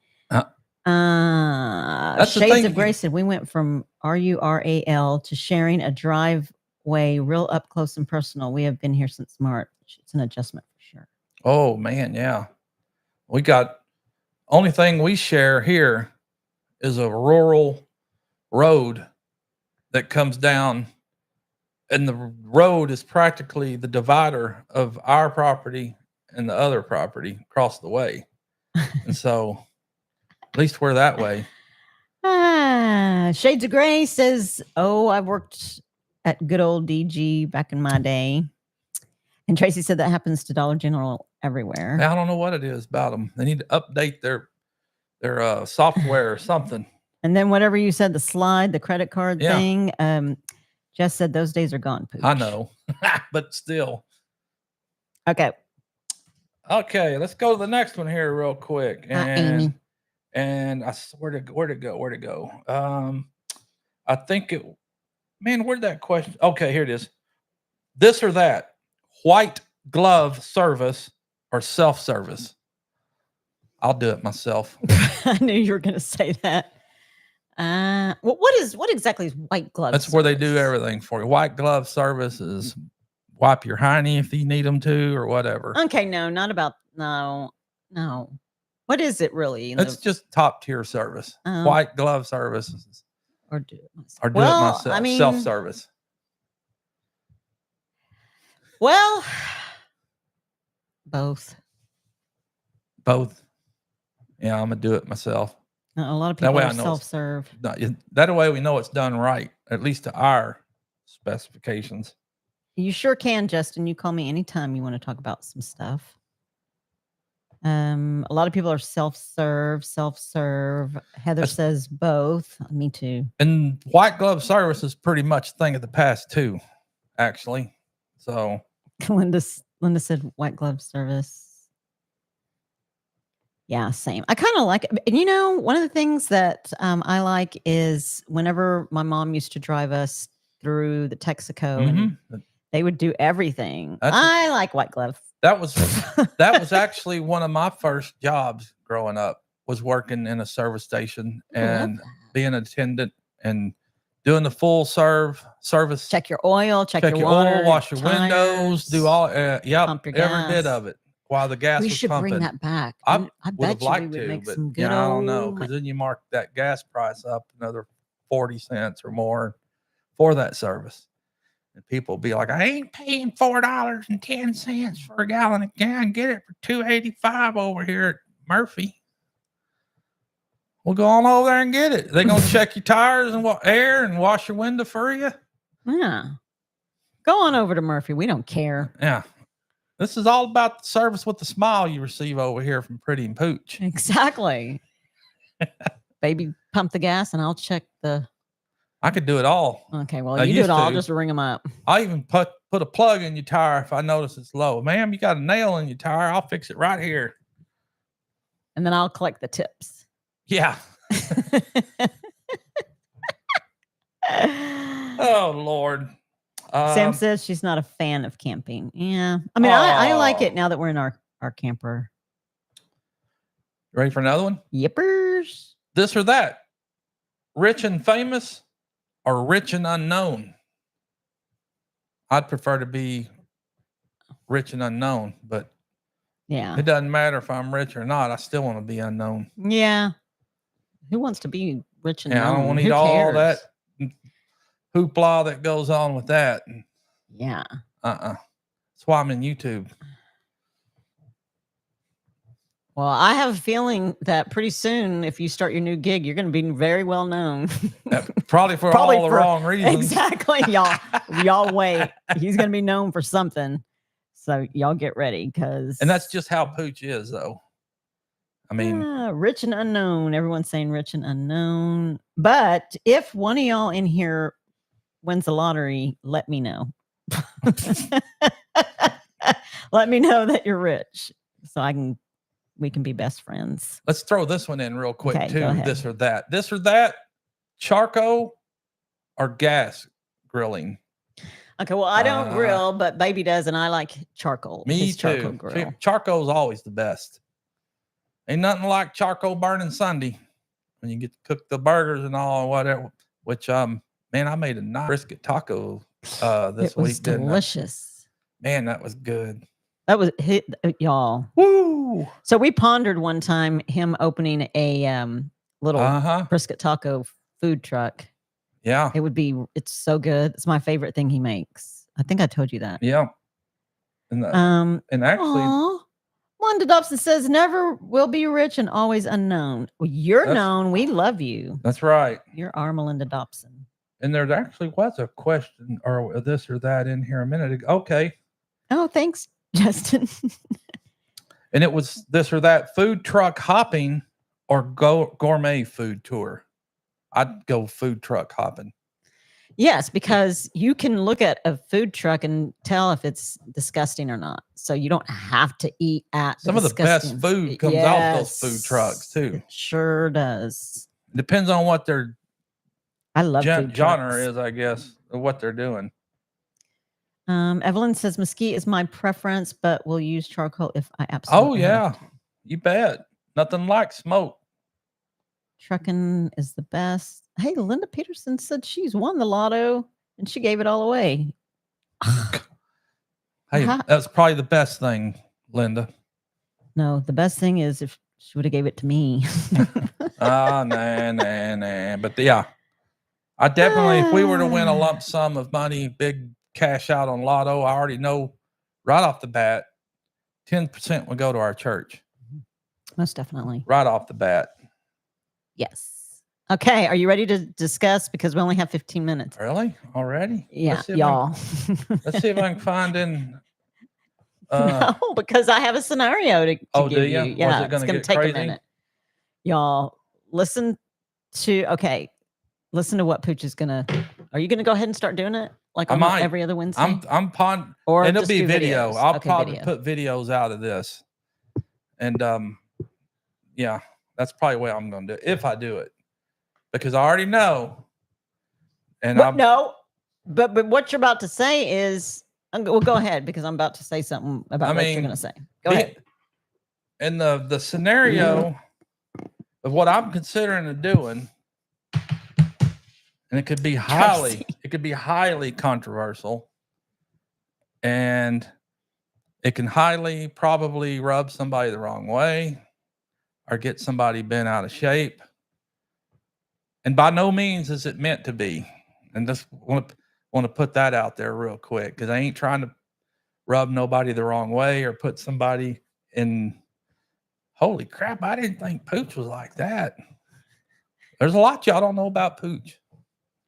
B: Shades of Grace said we went from RURAL to sharing a driveway real up close and personal. We have been here since March. It's an adjustment for sure.
A: Oh man, yeah. We got only thing we share here is a rural road that comes down, and the road is practically the divider of our property and the other property across the way. And so at least we're that way.
B: Shades of Gray says, I've worked at good old DG back in my day. And Tracy said that happens to Dollar General everywhere.
A: I don't know what it is about them. They need to update their software or something.
B: And then whatever you said, the credit card thing. Jess said those days are gone, Pooch.
A: I know, but still.
B: Okay,
A: let's go to the next one here real quick.
B: Amy.
A: And I where'd it go? I think where'd that question? Okay, here it is. This or that, white glove service or self-service? I'll do it myself.
B: I knew you were going to say that. What exactly is white glove?
A: That's service? Where they do everything for you. White glove service is wipe your hiney if you need them to, or whatever.
B: Okay, no. What is it really?
A: It's just top tier service. White glove services.
B: Or do it myself.
A: Or do it myself. I mean, self-service.
B: Well, both.
A: Yeah, I'm gonna do it myself.
B: A lot of people are self-serve.
A: That way we know it's done right, at least to our specifications.
B: You sure can, Justin. You call me anytime you want to talk about some stuff. A lot of people are self-serve. Heather says both. Me too.
A: And white glove service is pretty much a thing of the past too, actually. So
B: Linda said white glove service. Yeah, same. I kind of like it. And one of the things that I like is whenever my mom used to drive us through the Texaco, and they would do everything. I like white glove.
A: That was actually one of my first jobs growing up, was working in a service station and being an attendant and doing the full service.
B: Check your oil, check your water,
A: wash your windows, do all, every bit of it while the gas was pumping.
B: We should bring that back.
A: I bet you we would make some good I don't know, because then you mark that gas price up another 40 cents or more for that service. And people be like, I ain't paying $4.10 for a gallon of gas. Get it for $2.85 over here at Murphy. We'll go on over there and get it. They're gonna check your tires and air and wash your window for you.
B: Yeah. Go on over to Murphy. We don't care.
A: Yeah. This is all about the service with the smile you receive over here from Pretty and Pooch.
B: Exactly. Baby, pump the gas and I'll check the...
A: I could do it all.
B: Okay, well, you do it all. I'll just ring them up.
A: I'll even put a plug in your tire if I notice it's low. Ma'am, you got a nail in your tire. I'll fix it right here.
B: And then I'll collect the tips.
A: Yeah. Oh, Lord.
B: Sam says she's not a fan of camping. Yeah. I mean, I like it now that we're in our camper.
A: Ready for another one?
B: Yippers.
A: This or that. Rich and famous or rich and unknown? I'd prefer to be rich and unknown, but
B: yeah,
A: it doesn't matter if I'm rich or not. I still want to be unknown.
B: Yeah. Who wants to be rich and known?
A: I don't want to eat all that hoopla that goes on with that.
B: Yeah.
A: That's why I'm in YouTube.
B: Well, I have a feeling that pretty soon, if you start your new gig, you're going to be very well known.
A: Probably for all the wrong reasons.
B: Exactly, y'all. Y'all wait. He's going to be known for something. So y'all get ready, and
A: that's just how Pooch is, though. I mean,
B: rich and unknown. Everyone's saying rich and unknown. But if one of y'all in here wins the lottery, let me know. Let me know that you're rich, so we can be best friends.
A: Let's throw this one in real quick,
B: okay,
A: too. This or that. This or that. Charcoal or gas grilling?
B: Okay, well, I don't grill, but baby does, and I like charcoal.
A: Me
B: charcoal
A: too.
B: Grill.
A: Charcoal's always the best. Ain't nothing like charcoal burning Sunday when you get to cook the burgers and all and whatever. Which man, I made a nice brisket taco this week.
B: It was delicious.
A: Man, that was good.
B: That was hit, y'all.
A: Woo!
B: So we pondered one time him opening a little brisket taco food truck.
A: Yeah.
B: It's so good. It's my favorite thing he makes. I think I told you that.
A: Yeah. And actually,
B: Wanda Dobson says, never will be rich and always unknown. Well, you're known. We love you.
A: That's right.
B: You're our Melinda Dobson.
A: And there actually was a question or this or that in here a minute ago. Okay.
B: Oh, thanks, Justin.
A: And it was this or that: food truck hopping or gourmet food tour. I'd go food truck hopping.
B: Yes, because you can look at a food truck and tell if it's disgusting or not. So you don't have to eat at
A: some of the best food comes off those food trucks too.
B: It sure does.
A: It depends on what their
B: food
A: genre is, I guess, or what they're doing.
B: Evelyn says mesquite is my preference, but we'll use charcoal if I absolutely
A: have to. You bet. Nothing like smoke.
B: Trucking is the best. Hey, Linda Peterson said she's won the lotto and she gave it all away.
A: Hey, that's probably the best thing, Linda.
B: No, the best thing is if she would have gave it to me.
A: Nah. But yeah, I definitely, if we were to win a lump sum of money, big cash out on lotto, I already know right off the bat, 10% would go to our church.
B: Most definitely.
A: Right off the bat.
B: Yes. Okay. Are you ready to discuss? Because we only have 15 minutes.
A: Really? Already?
B: Yeah, y'all.
A: Let's see if I can find in.
B: No, because I have a scenario to give
A: do
B: you.
A: you?
B: Yeah,
A: it's going to
B: take
A: crazy?
B: a minute. Y'all, listen to what Pooch is going to. Are you going to go ahead and start doing it? Like on every other Wednesday?
A: Or it'll be video.
B: Videos.
A: I'll probably put videos out of this. And yeah, that's probably the way I'm going to do it if I do it. Because I already know. And
B: but what you're about to say is, well, go ahead, because I'm about to say something about what you're going to say. Go ahead.
A: In the scenario of what I'm considering doing, and it could be highly controversial, and it can highly probably rub somebody the wrong way or get somebody bent out of shape. And by no means is it meant to be. And just want to put that out there real quick, because I ain't trying to rub nobody the wrong way or put somebody in. Holy crap, I didn't think Pooch was like that. There's a lot y'all don't know about Pooch.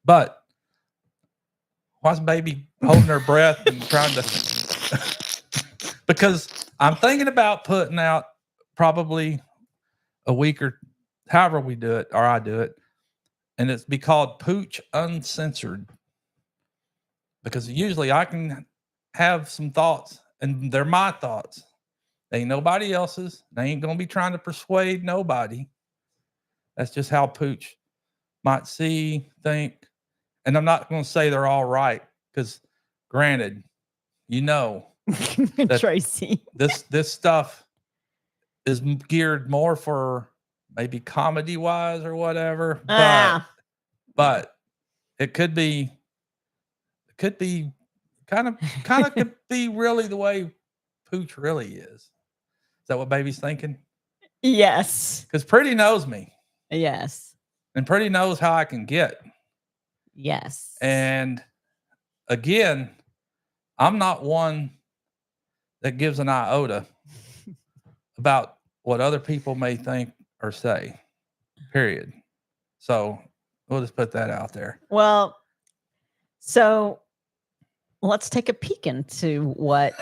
A: But Why's baby holding her breath and trying to? Because I'm thinking about putting out probably a week or however we do it, or I do it, and it's be called Pooch Uncensored. Because usually I can have some thoughts, and they're my thoughts. They ain't nobody else's. They ain't gonna be trying to persuade nobody. That's just how Pooch might see, think. And I'm not going to say they're all right, because granted, that
B: Tracy,
A: this stuff is geared more for maybe comedy wise or whatever, but it could be kind of could be really the way Pooch really is. Is that what baby's thinking?
B: Yes.
A: Because Pretty knows me.
B: Yes.
A: And Pretty knows how I can get.
B: Yes.
A: And again, I'm not one that gives an iota about what other people may think or say, period. So we'll just put that out there.
B: Well, so let's take a peek into what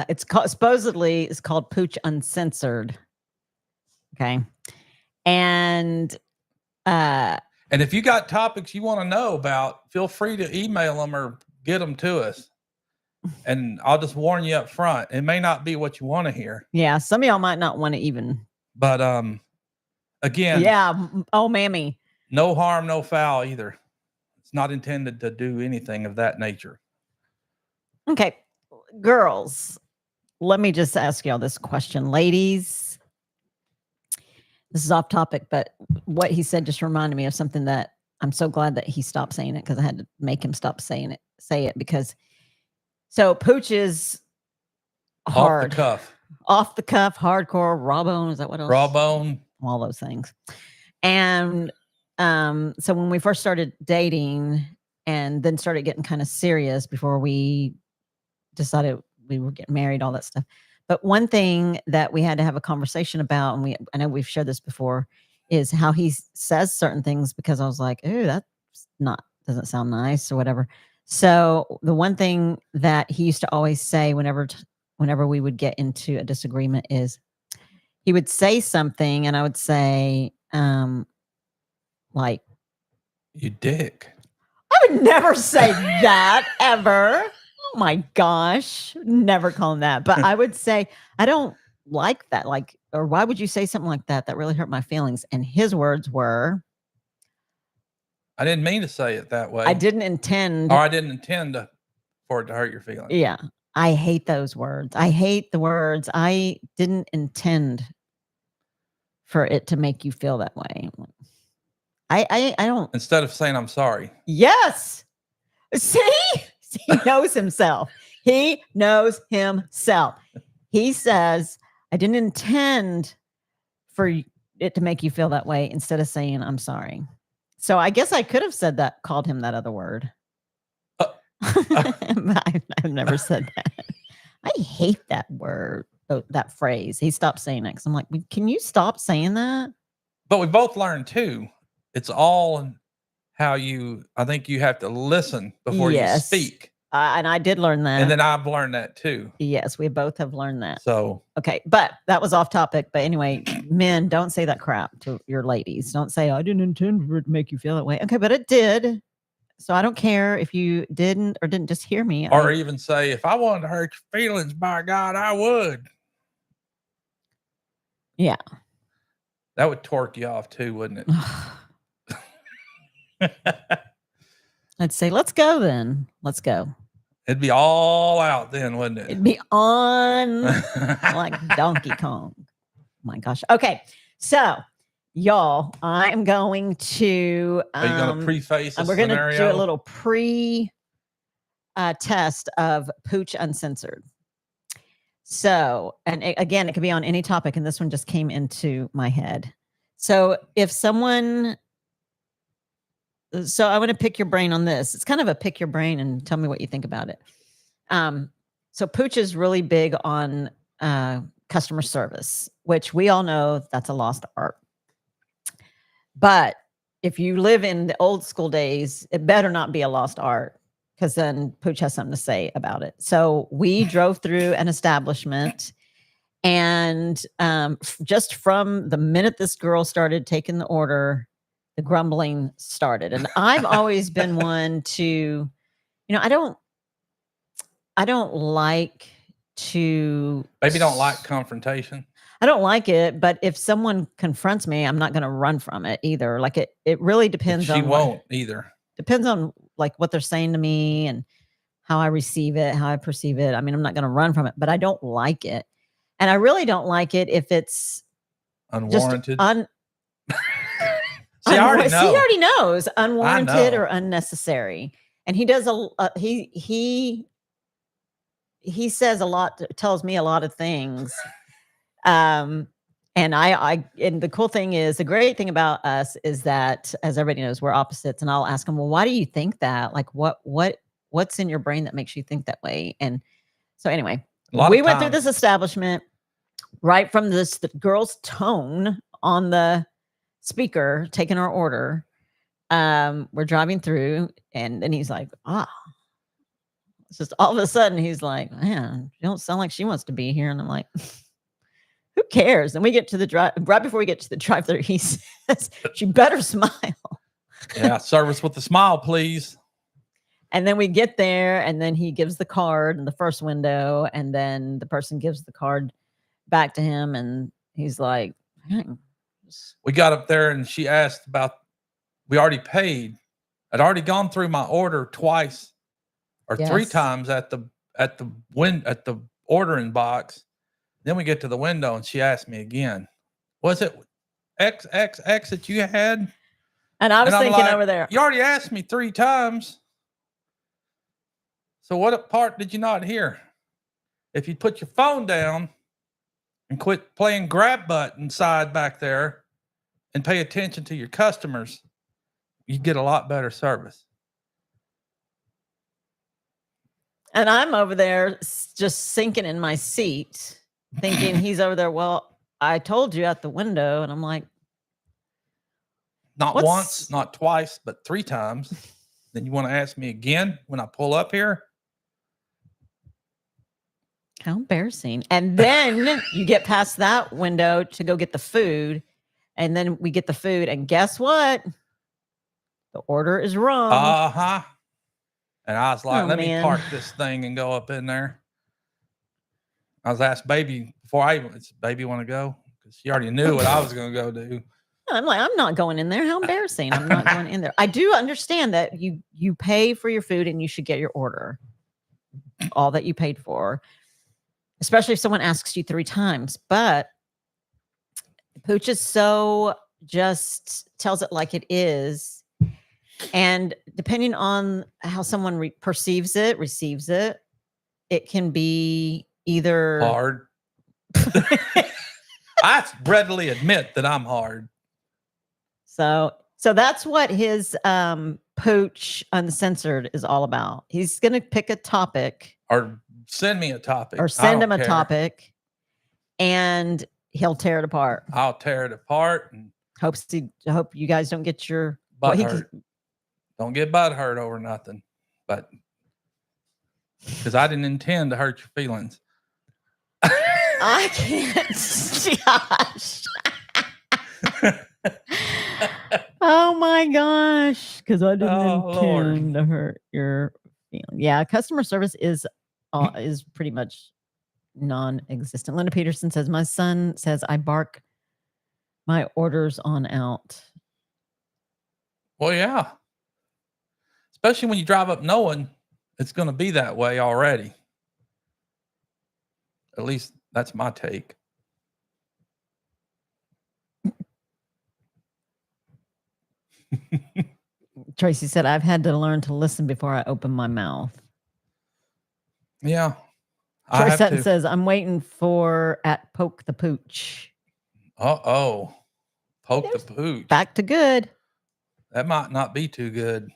B: it's called. Supposedly it's called Pooch Uncensored. Okay. And
A: if you got topics you want to know about, feel free to email them or get them to us. And I'll just warn you up front, it may not be what you want to hear.
B: Yeah, some of y'all might not want to even.
A: But again,
B: yeah, oh mammy,
A: no harm, no foul either. It's not intended to do anything of that nature.
B: Okay, girls, let me just ask y'all this question, ladies. This is off topic, but what he said just reminded me of something that I'm so glad that he stopped saying it, because I had to make him stop say it because. So Pooch is hard. Off the cuff, hardcore, raw bone. Is that what else?
A: Raw bone.
B: All those things. And so when we first started dating and then started getting kind of serious before we decided we were getting married, all that stuff. But one thing that we had to have a conversation about, and I know we've shared this before, is how he says certain things, because I was like, "Ooh, doesn't sound nice," or whatever. So the one thing that he used to always say whenever we would get into a disagreement is he would say something and I would say, like,
A: "You dick."
B: I would never say that ever. Oh my gosh. Never call him that. But I would say, I don't like that. Like, or why would you say something like that? That really hurt my feelings. And his words were,
A: I didn't mean to say it that way.
B: I didn't intend.
A: Or I didn't intend for it to hurt your feelings.
B: Yeah. I hate those words. I hate the words. I didn't intend for it to make you feel that way. I don't.
A: Instead of saying I'm sorry.
B: Yes. See? He knows himself. He knows himself. He says, I didn't intend for it to make you feel that way, instead of saying I'm sorry. So I guess I could have said that, called him that other word. I've never said that. I hate that word, that phrase. He stopped saying it, because I'm like, can you stop saying that?
A: But we both learned too. It's all in how I think you have to listen before you speak.
B: And I did learn that.
A: And then I've learned that too.
B: Yes, we both have learned that.
A: So,
B: okay. But that was off topic. But anyway, men, don't say that crap to your ladies. Don't say, I didn't intend for it to make you feel that way. Okay, but it did. So I don't care if you didn't or didn't just hear me.
A: Or even say, if I wanted to hurt your feelings, by God, I would.
B: Yeah.
A: That would torque you off too, wouldn't it?
B: I'd say, let's go then. Let's go.
A: It'd be all out then, wouldn't it?
B: It'd be on like Donkey Kong. Oh my gosh. Okay. So, y'all, I'm going to.
A: Are you going to preface
B: we're going to do a little test of Pooch Uncensored. So, and again, it could be on any topic, and this one just came into my head. So, if someone. So I want to pick your brain on this. It's kind of a pick your brain and tell me what you think about it. So Pooch is really big on customer service, which we all know that's a lost art. But if you live in the old school days, it better not be a lost art, because then Pooch has something to say about it. So we drove through an establishment, and just from the minute this girl started taking the order, the grumbling started. And I've always been one to, I don't like to.
A: Maybe don't like confrontation.
B: I don't like it, but if someone confronts me, I'm not going to run from it either. Like it really depends on.
A: She won't either.
B: Depends on like what they're saying to me and how I receive it, how I perceive it. I mean, I'm not going to run from it, but I don't like it. And I really don't like it if it's
A: unwarranted.
B: He already knows unwarranted or unnecessary. And he does he says a lot, tells me a lot of things. And and the cool thing is, the great thing about us is that, as everybody knows, we're opposites. And I'll ask him, well, why do you think that? Like, what's in your brain that makes you think that way? And so anyway, we went through this establishment right from the girl's tone on the speaker, taking our order. We're driving through, and then he's like, it's just all of a sudden he's like, man, you don't sound like she wants to be here. And I'm like, who cares? And we get to the drive, right before we get to the drive-thru, he says, she better smile.
A: Yeah, service with a smile, please.
B: And then we get there, and then he gives the card in the first window, and then the person gives the card back to him, and he's like, dang.
A: We got up there, and she asked about, we already paid. I'd already gone through my order twice or three times at the ordering box. Then we get to the window, and she asked me again, was it XXX that you had?
B: And I was thinking over there,
A: you already asked me 3 times. So what part did you not hear? If you put your phone down and quit playing grab butt inside back there and pay attention to your customers, you get a lot better service.
B: And I'm over there just sinking in my seat, thinking he's over there. Well, I told you at the window, and I'm like,
A: not once, not twice, but 3 times. Then you want to ask me again when I pull up here?
B: How embarrassing. And then you get past that window to go get the food. And then we get the food, and guess what? The order is wrong.
A: Uh-huh. And I was like, let me park this thing and go up in there. I was asked baby before baby want to go? Because she already knew what I was going to go do.
B: I'm like, I'm not going in there. How embarrassing. I'm not going in there. I do understand that you pay for your food and you should get your order. All that you paid for. Especially if someone asks you 3 times. But Pooch is so just tells it like it is. And depending on how someone receives it, it can be either
A: hard. I readily admit that I'm hard.
B: So that's what his Pooch Uncensored is all about. He's going to pick a topic,
A: or send me a topic,
B: or send him a topic, and he'll tear it apart.
A: I'll tear it apart, and
B: hope you guys don't get your
A: butt hurt. Don't get butt hurt over nothing, but because I didn't intend to hurt your feelings.
B: I can't, Josh. Oh my gosh, because I didn't intend to hurt your feelings. Yeah, customer service is pretty much non-existent. Linda Peterson says, my son says I bark my orders on out.
A: Well, yeah. Especially when you drive up knowing it's going to be that way already. At least that's my take.
B: Tracy said, I've had to learn to listen before I open my mouth.
A: Yeah.
B: Troy Sutton says, I'm waiting for at Poke the Pooch.
A: Uh-oh. Poke the Pooch.
B: Back to good.
A: That might not be too good.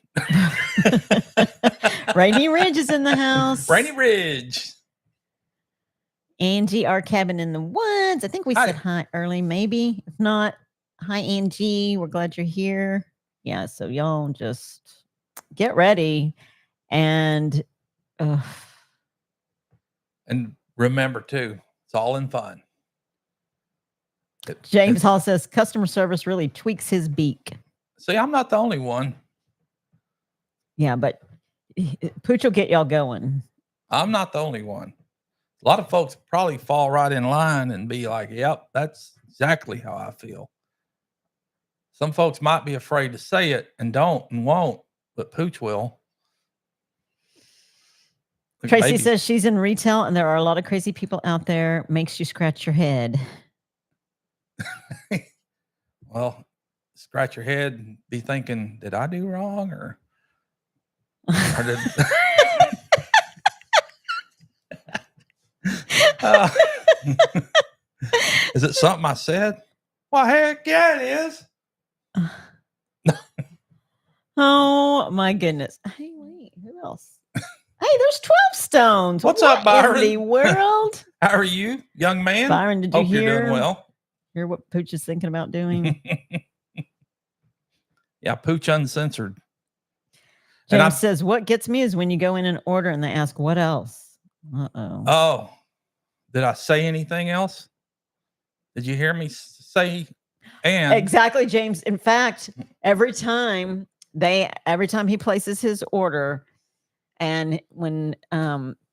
B: Rainy Ridge is in the house.
A: Rainy Ridge.
B: Angie, our cabin in the woods. I think we said hi early, maybe. If not, hi, Angie. We're glad you're here. Yeah, so y'all just get ready and
A: remember too, it's all in fun.
B: James Hall says customer service really tweaks his beak.
A: See, I'm not the only one.
B: Yeah, but Pooch will get y'all going.
A: I'm not the only one. A lot of folks probably fall right in line and be like, yep, that's exactly how I feel. Some folks might be afraid to say it and don't and won't, but Pooch will.
B: Tracy says she's in retail and there are a lot of crazy people out there. Makes you scratch your head.
A: Well, scratch your head and be thinking, did I do wrong or did is it something I said? Well, heck yeah, it is.
B: Oh my goodness. Hey, wait, who else? Hey, there's 12 stones.
A: What's up, Byron?
B: In the world?
A: How are you, young man?
B: Byron, did you
A: Hope you're doing well.
B: Hear what Pooch is thinking about doing?
A: Yeah, Pooch Uncensored.
B: James says, what gets me is when you go in and order and they ask, what else? Uh-oh.
A: Oh, did I say anything else? Did you hear me say and?
B: Exactly, James. In fact, every time he places his order, and when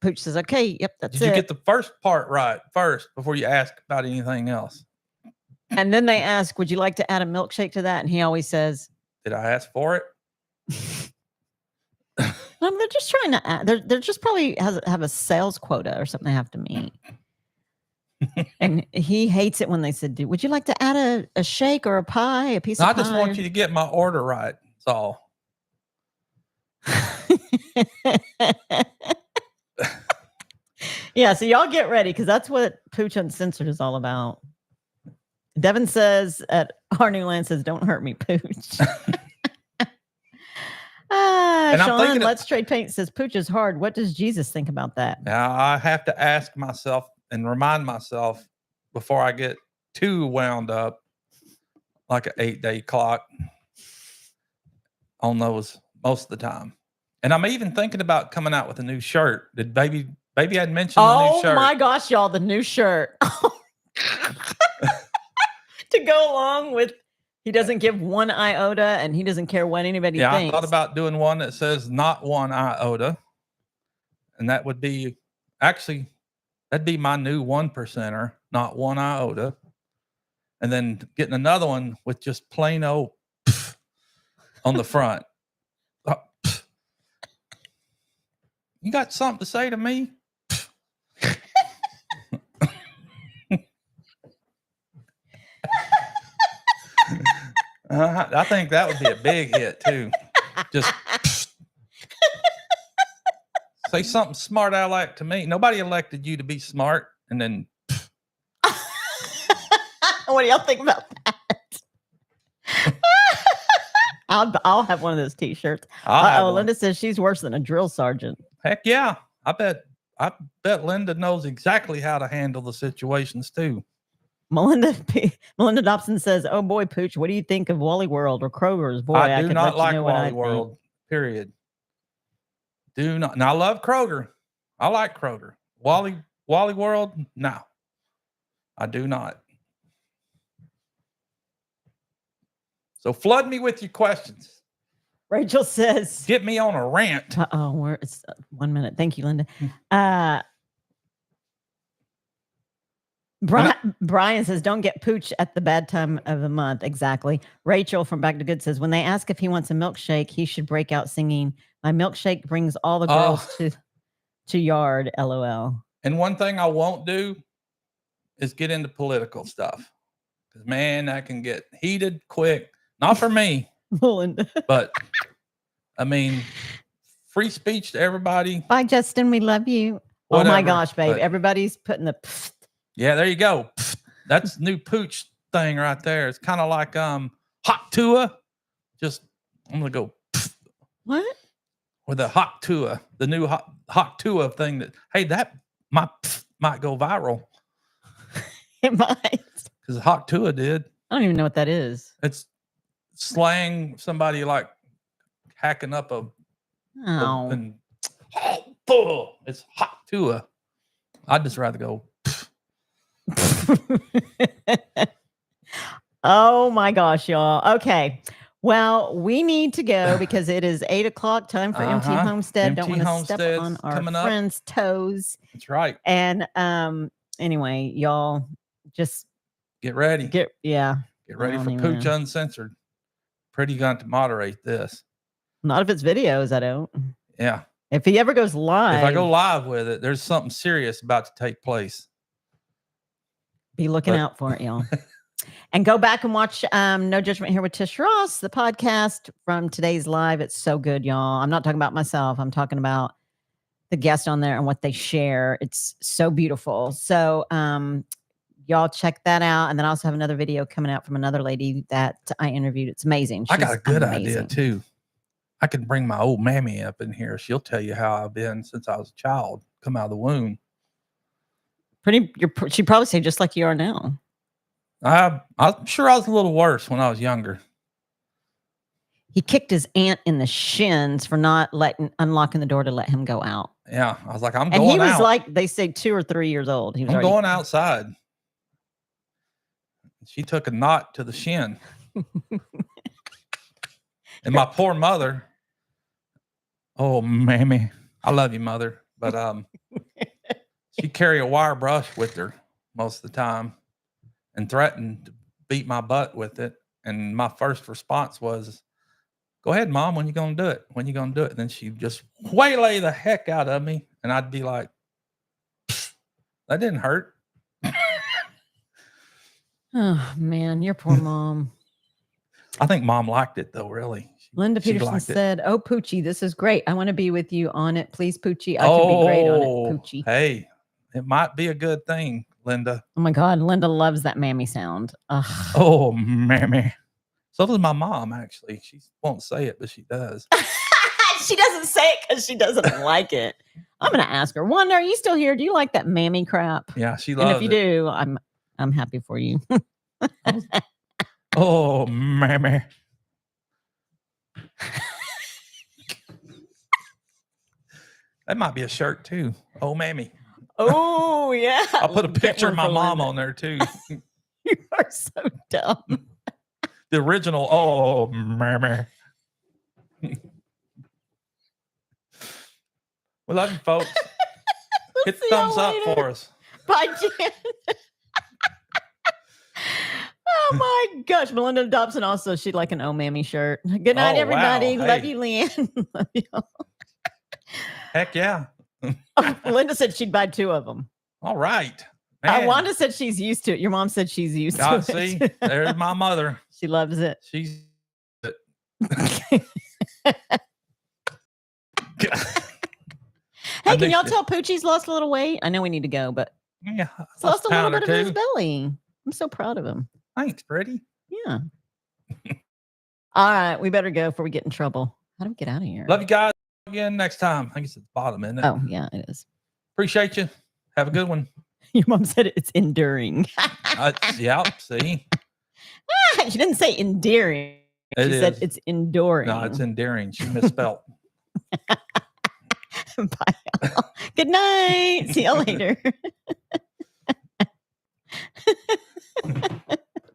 B: Pooch says, okay, yep, that's it.
A: Did you get the first part right first before you ask about anything else?
B: And then they ask, would you like to add a milkshake to that? And he always says,
A: did I ask for it?
B: They're just trying to add, they're just probably have a sales quota or something they have to meet. And he hates it when they said, would you like to add a shake or a pie, a piece of pie?
A: I just want you to get my order right. That's all.
B: Yeah, so y'all get ready because that's what Pooch Uncensored is all about. Devin says at our new land says, don't hurt me, Pooch. Sean, Let's Trade Paint says, Pooch is hard. What does Jesus think about that?
A: Now, I have to ask myself and remind myself before I get too wound up, like an 8-day clock on those most of the time. And I'm even thinking about coming out with a new shirt. Did baby I'd mentioned the new shirt?
B: Oh my gosh, y'all, the new shirt. To go along with he doesn't give one iota and he doesn't care what anybody thinks.
A: I thought about doing one that says not one iota. And that would be actually, that'd be my new 1%er, not one iota. And then getting another one with just plain old on the front. You got something to say to me? I think that would be a big hit too. Just say something smart I like to me. Nobody elected you to be smart. And then
B: what do y'all think about that? I'll have one of those t-shirts. Linda says she's worse than a drill sergeant.
A: Heck yeah. I bet Linda knows exactly how to handle the situations too.
B: Melinda Dobson says, oh boy, Pooch, what do you think of Wally World or Kroger's? Boy,
A: I do not like Wally World, period. Do not. Now I love Kroger. I like Kroger. Wally World, no. I do not. So flood me with your questions.
B: Rachel says,
A: get me on a rant.
B: It's 1 minute. Thank you, Linda. Brian says, don't get Pooch at the bad time of the month. Exactly. Rachel from Back to Good says, when they ask if he wants a milkshake, he should break out singing, my milkshake brings all the girls to yard, LOL.
A: And one thing I won't do is get into political stuff. Because, man, that can get heated quick. Not for me. But, I mean, free speech to everybody.
B: Bye, Justin. We love you. Whatever, oh, my gosh, babe. Everybody's putting the...
A: Yeah, there you go. That's new Pooch thing right there. It's kind of like hot tua. Just I'm gonna go.
B: What?
A: With the hot tua, the new hot tua thing that that might go viral.
B: It might.
A: Because hot tua did.
B: I don't even know what that is.
A: It's slang, somebody like hacking up
B: Oh.
A: It's hot to her. I'd just rather go.
B: Oh my gosh, y'all. Okay. Well, we need to go because it is 8:00. Time for MT Homestead. Don't want to step on our friends' toes.
A: That's right.
B: And anyway, y'all just
A: get ready.
B: Get
A: ready for Pooch Uncensored. Pretty going to moderate this.
B: Not if it's videos, I don't.
A: Yeah.
B: If he ever goes live.
A: If I go live with it, there's something serious about to take place.
B: Be looking out for it, y'all. And go back and watch No Judgment Here with Tish Ross, the podcast from today's live. It's so good, y'all. I'm not talking about myself. I'm talking about the guest on there and what they share. It's so beautiful. So y'all check that out. And then I also have another video coming out from another lady that I interviewed. It's amazing.
A: I got a good idea too. I could bring my old mammy up in here. She'll tell you how I've been since I was a child, come out of the womb.
B: She'd probably say just like you are now.
A: I'm sure I was a little worse when I was younger.
B: He kicked his aunt in the shins for not unlocking the door to let him go out.
A: Yeah, I was like, I'm going out.
B: And he was like, they say 2 or 3 years old. He was
A: going outside. She took a knot to the shin. And my poor mother. Oh, mammy. I love you, mother. But she'd carry a wire brush with her most of the time and threatened to beat my butt with it. And my first response was, go ahead, Mom, when you going to do it? When you going to do it? And then she'd just waylay the heck out of me. And I'd be like, that didn't hurt.
B: Oh, man, your poor mom.
A: I think Mom liked it, though, really.
B: Linda Peterson said, oh, Poochie, this is great. I want to be with you on it. Please, Poochie. I can be great on it, Poochie.
A: Hey, it might be a good thing, Linda.
B: Oh, my God. Linda loves that mammy sound. Ugh.
A: Oh, mammy. So does my mom, actually. She won't say it, but she does.
B: She doesn't say it because she doesn't like it. I'm going to ask her, Wanda, are you still here? Do you like that mammy crap?
A: Yeah, she loves it.
B: And if you do, I'm happy for you.
A: Oh, mammy. That might be a shirt too. Oh, mammy.
B: Oh, yeah.
A: I'll put a picture of my mom on there too.
B: You are so dumb.
A: The original. Oh, mammy. We love you, folks. Hit the thumbs up for us.
B: Bye, Jen. Oh my gosh, Melinda Dobson also, she'd like an Oh Mammy shirt. Good night, everybody.
A: Wow.
B: Love you, Leanne. Love you.
A: Heck yeah.
B: Linda said she'd buy 2 of them.
A: All right.
B: Wanda said she's used to it. Your mom said she's used to it.
A: See, there's my mother.
B: She loves it.
A: She's
B: Hey, can y'all tell Poochie's lost a little weight? I know we need to go, but
A: yeah,
B: he's lost a little bit of his belly. I'm so proud of him.
A: Thanks, Freddie.
B: Yeah. All right, we better go before we get in trouble. How do we get out of here?
A: Love you guys. Again next time. I think it's at the bottom, isn't it?
B: Oh, yeah, it is.
A: Appreciate you. Have a good one.
B: Your mom said it's enduring.
A: Yeah, see?
B: She didn't say endearing. She said it's enduring.
A: No, it's endearing. She misspelled.
B: Bye. Good night. See you later.